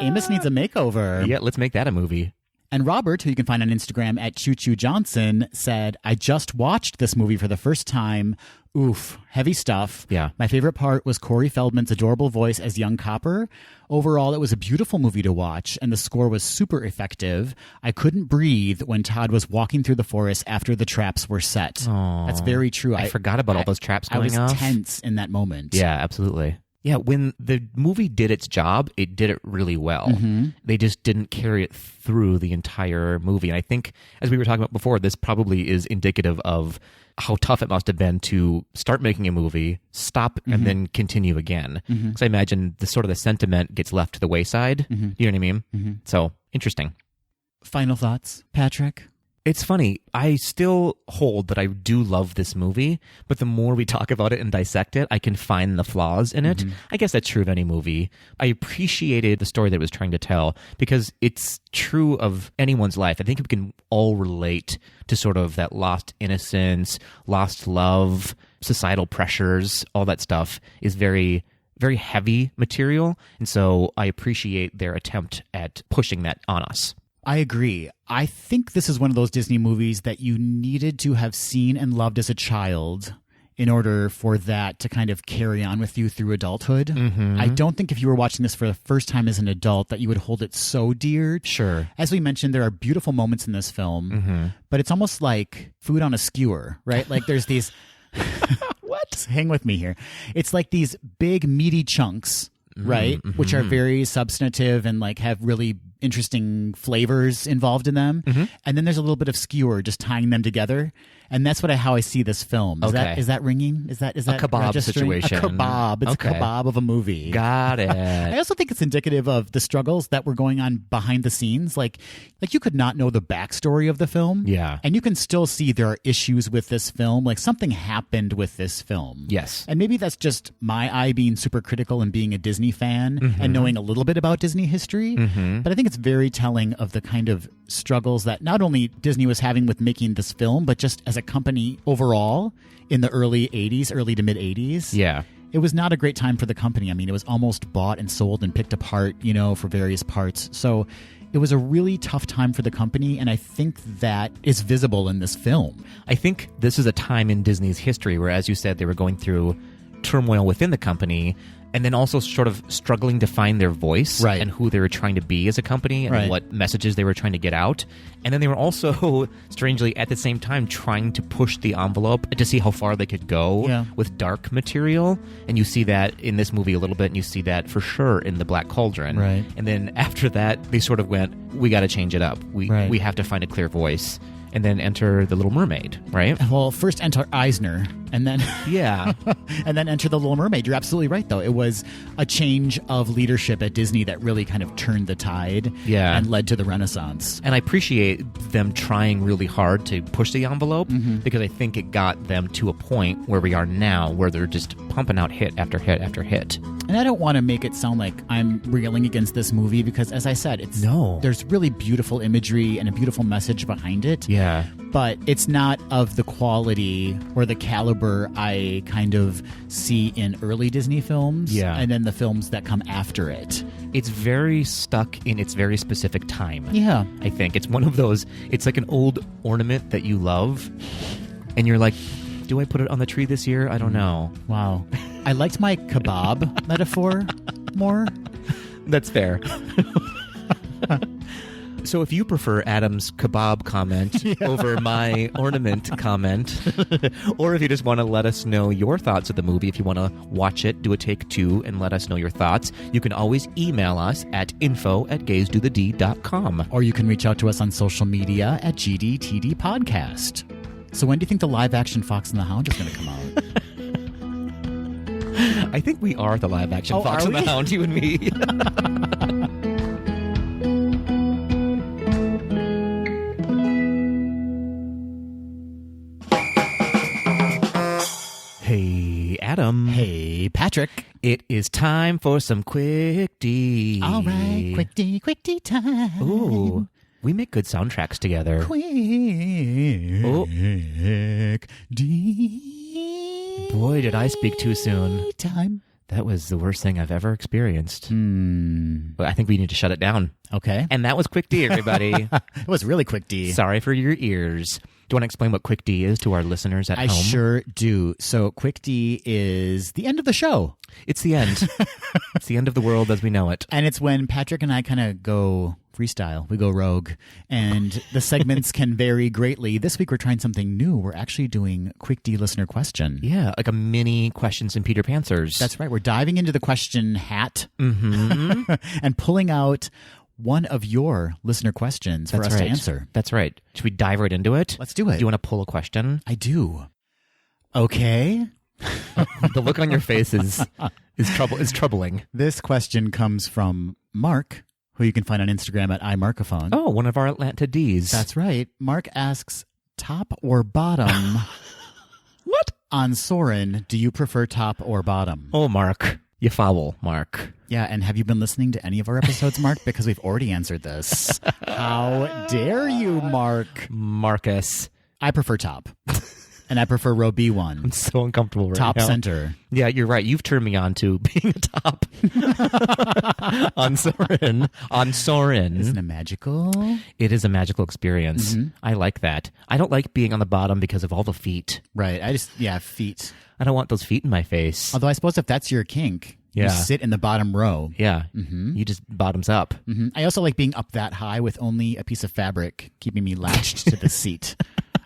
Amos needs a makeover. Yeah, let's make that a movie. And Robert, who you can find on Instagram at Choo Choo Johnson, said, "I just watched this movie for the first time. Oof, heavy stuff. Yeah. My favorite part was Corey Feldman's adorable voice as Young Copper. Overall, it was a beautiful movie to watch, and the score was super effective. I couldn't breathe when Todd was walking through the forest after the traps were set." Aww. That's very true. I forgot about all those traps going off. I was tense in that moment. Yeah, absolutely. Yeah, when the movie did its job, it did it really well. They just didn't carry it through the entire movie. And I think, as we were talking about before, this probably is indicative of how tough it must have been to start making a movie, stop, and then continue again. Because I imagine the sentiment gets left to the wayside. You know what I mean? So, interesting. Final thoughts, Patrick? It's funny. I still hold that I do love this movie, but the more we talk about it and dissect it, I can find the flaws in it. I guess that's true of any movie. I appreciated the story that it was trying to tell because it's true of anyone's life. I think we can all relate to sort of that lost innocence, lost love, societal pressures, all that stuff is very, very heavy material. And so I appreciate their attempt at pushing that on us. I agree. I think this is one of those Disney movies that you needed to have seen and loved as a child in order for that to kind of carry on with you through adulthood. I don't think if you were watching this for the first time as an adult that you would hold it so dear. Sure. As we mentioned, there are beautiful moments in this film, but it's almost like food on a skewer, right? Like there's these... What? Hang with me here. It's like these big meaty chunks, right? Which are very substantive and like have really interesting flavors involved in them. And then there's a little bit of skewer just tying them together. And that's how I see this film. Is that ringing? Is that a kebab situation? A kebab. It's a kebab of a movie. Got it. I also think it's indicative of the struggles that were going on behind the scenes. Like you could not know the backstory of the film. Yeah. And you can still see there are issues with this film. Like something happened with this film. Yes. And maybe that's just my eye being super critical and being a Disney fan and knowing a little bit about Disney history. But I think it's very telling of the kind of struggles that not only Disney was having with making this film, but just as a company overall in the early 80s, early to mid 80s. Yeah. It was not a great time for the company. I mean, it was almost bought and sold and picked apart, for various parts. So it was a really tough time for the company, and I think that is visible in this film. I think this is a time in Disney's history where, as you said, they were going through turmoil within the company and then also sort of struggling to find their voice and who they were trying to be as a company and what messages they were trying to get out. And then they were also, strangely, at the same time, trying to push the envelope to see how far they could go with dark material. And you see that in this movie a little bit, and you see that for sure in The Black Cauldron. Right. And then after that, they sort of went, we got to change it up. We have to find a clear voice. And then enter The Little Mermaid, right? Well, first enter Eisner, and then and then enter The Little Mermaid. You're absolutely right, though. It was a change of leadership at Disney that really kind of turned the tide and led to the Renaissance. And I appreciate them trying really hard to push the envelope because I think it got them to a point where we are now, where they're just pumping out hit after hit after hit. And I don't want to make it sound like I'm railing against this movie because, as I said, there's really beautiful imagery and a beautiful message behind it. Yeah. But it's not of the quality or the caliber I kind of see in early Disney films and then the films that come after it. It's very stuck in its very specific time. Yeah. I think. It's one of those, it's like an old ornament that you love, and you're like, do I put it on the tree this year? I don't know. Wow. I liked my kebab metaphor more. That's fair. So if you prefer Adam's kebab comment over my ornament comment, or if you just want to let us know your thoughts of the movie, if you want to watch it, do a take two, and let us know your thoughts, you can always email us at info@gaysdothed.com. Or you can reach out to us on social media at GDTD Podcast. So when do you think the live-action Fox and the Hound is going to come out? I think we are the live-action Fox and the Hound, you and me. Hey, Adam. Hey, Patrick. It is time for some quick D. All right, quick D time. Ooh, we make good soundtracks together. Quick D. Boy, did I speak too soon. Time. That was the worst thing I've ever experienced. But I think we need to shut it down. Okay. And that was Quick D, everybody. It was really Quick D. Sorry for your ears. Do you want to explain what Quick D is to our listeners at home? I sure do. So Quick D is the end of the show. It's the end. It's the end of the world as we know it. And it's when Patrick and I kind of go freestyle. We go rogue. And the segments can vary greatly. This week we're trying something new. We're actually doing Quick D listener question. Yeah, like a mini questions and Peter Panthers. That's right. We're diving into the question hat and pulling out one of your listener questions for us to answer. That's right. Should we dive right into it? Let's do it. Do you want to pull a question? I do. Okay. The look on your face is troubling. This question comes from Mark, who you can find on Instagram at iMarkaphone. Oh, one of our Atlanta Ds. That's right. Mark asks, top or bottom? What? On Soren, do you prefer top or bottom? Oh, Mark. You foul, Mark. Yeah, and have you been listening to any of our episodes, Mark? Because we've already answered this. How dare you, Mark? Marcus. I prefer top. And I prefer row B1. I'm so uncomfortable right Top now. center. Yeah, you're right. You've turned me on to being a top. On Soren. On Soren. Isn't it magical? It is a magical experience. Mm-hmm. I like that. I don't like being on the bottom because of all the feet. Right. Feet. I don't want those feet in my face. Although I suppose if that's your kink, Yeah. you sit in the bottom row. Yeah. You just bottoms up. Mm-hmm. I also like being up that high with only a piece of fabric keeping me latched to the seat.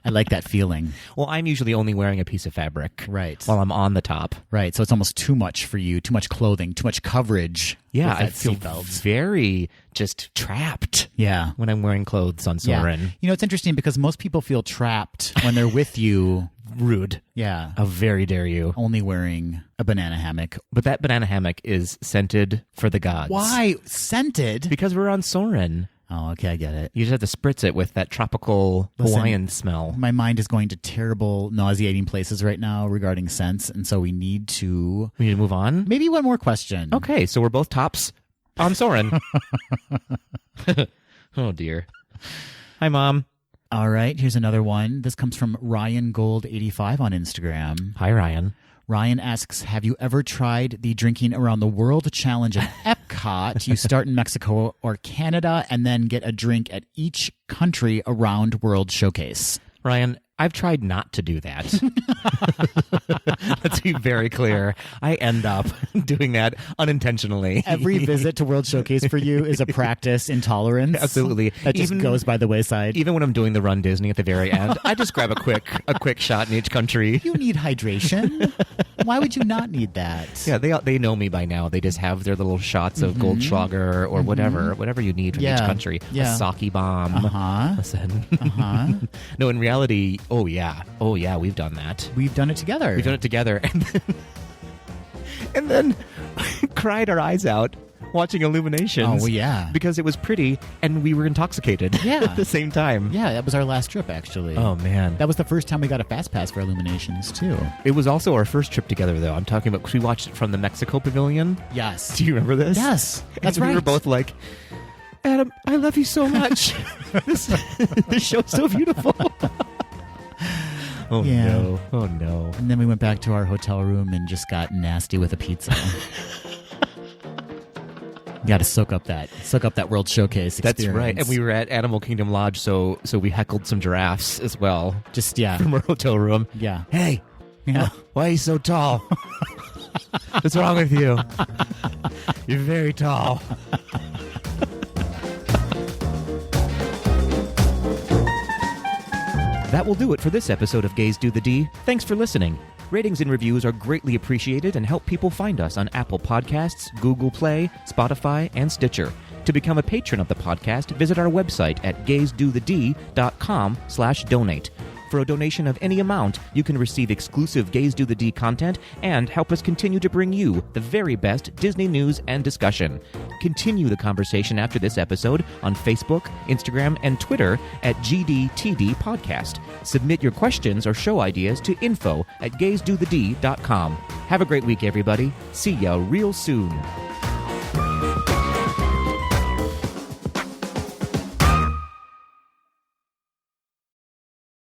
I like that feeling. Well, I'm usually only wearing a piece of fabric. Right. While I'm on the top. Right. So it's almost too much for you, too much clothing, too much coverage. Yeah, with I that feel seatbelt. very just trapped. Yeah. When I'm wearing clothes on Soren. Yeah. You know, it's interesting because most people feel trapped when they're with you. Rude. Yeah. How very dare you. Only wearing a banana hammock. But that banana hammock is scented for the gods. Why? Scented? Because we're on Soren. Oh, okay, I get it. You just have to spritz it with that tropical Hawaiian smell. My mind is going to terrible, nauseating places right now regarding scents, and so we need to move on? Maybe one more question. Okay, so we're both tops on Soren. Oh, dear. Hi, Mom. All right, here's another one. This comes from Ryan Gold 85 on Instagram. Hi, Ryan. Ryan asks, have you ever tried the Drinking Around the World Challenge at Epcot? You start in Mexico or Canada and then get a drink at each country around World Showcase. Ryan, I've tried not to do that. Let's be very clear. I end up doing that unintentionally. Every visit to World Showcase for you is a practice in tolerance. Absolutely. That just goes by the wayside. Even when I'm doing the Run Disney at the very end, I just grab a quick shot in each country. You need hydration. Why would you not need that? Yeah, they know me by now. They just have their little shots of Goldschlager or whatever you need from each country. Yeah. A sake bomb. Listen. No, in reality, oh yeah, we've done that. We've done it together. We've done it together, and then cried our eyes out watching Illuminations. Oh, well, yeah. Because it was pretty, and we were intoxicated at the same time. Yeah, that was our last trip, actually. Oh, man. That was the first time we got a Fast Pass for Illuminations, too. It was also our first trip together, though. I'm talking about, because we watched it from the Mexico Pavilion. Yes. Do you remember this? Yes, that's and right. We were both like, Adam, I love you so much. this show's so beautiful. Oh, Yeah. no. Oh, no. And then we went back to our hotel room and just got nasty with a pizza. Got to soak up that World Showcase experience. That's right. And we were at Animal Kingdom Lodge, so we heckled some giraffes as well. Just, yeah. From our hotel room. Yeah. Hey, Yeah. why are you so tall? What's wrong with you? You're very tall. That will do it for this episode of Gaze Do the D. Thanks for listening. Ratings and reviews are greatly appreciated and help people find us on Apple Podcasts, Google Play, Spotify, and Stitcher. To become a patron of the podcast, visit our website at gazedothed.com/donate. For a donation of any amount, you can receive exclusive Gaze Do the D content and help us continue to bring you the very best Disney news and discussion. Continue the conversation after this episode on Facebook, Instagram, and Twitter at GDTD Podcast. Submit your questions or show ideas to info@gazedothed.com. Have a great week, everybody. See ya real soon.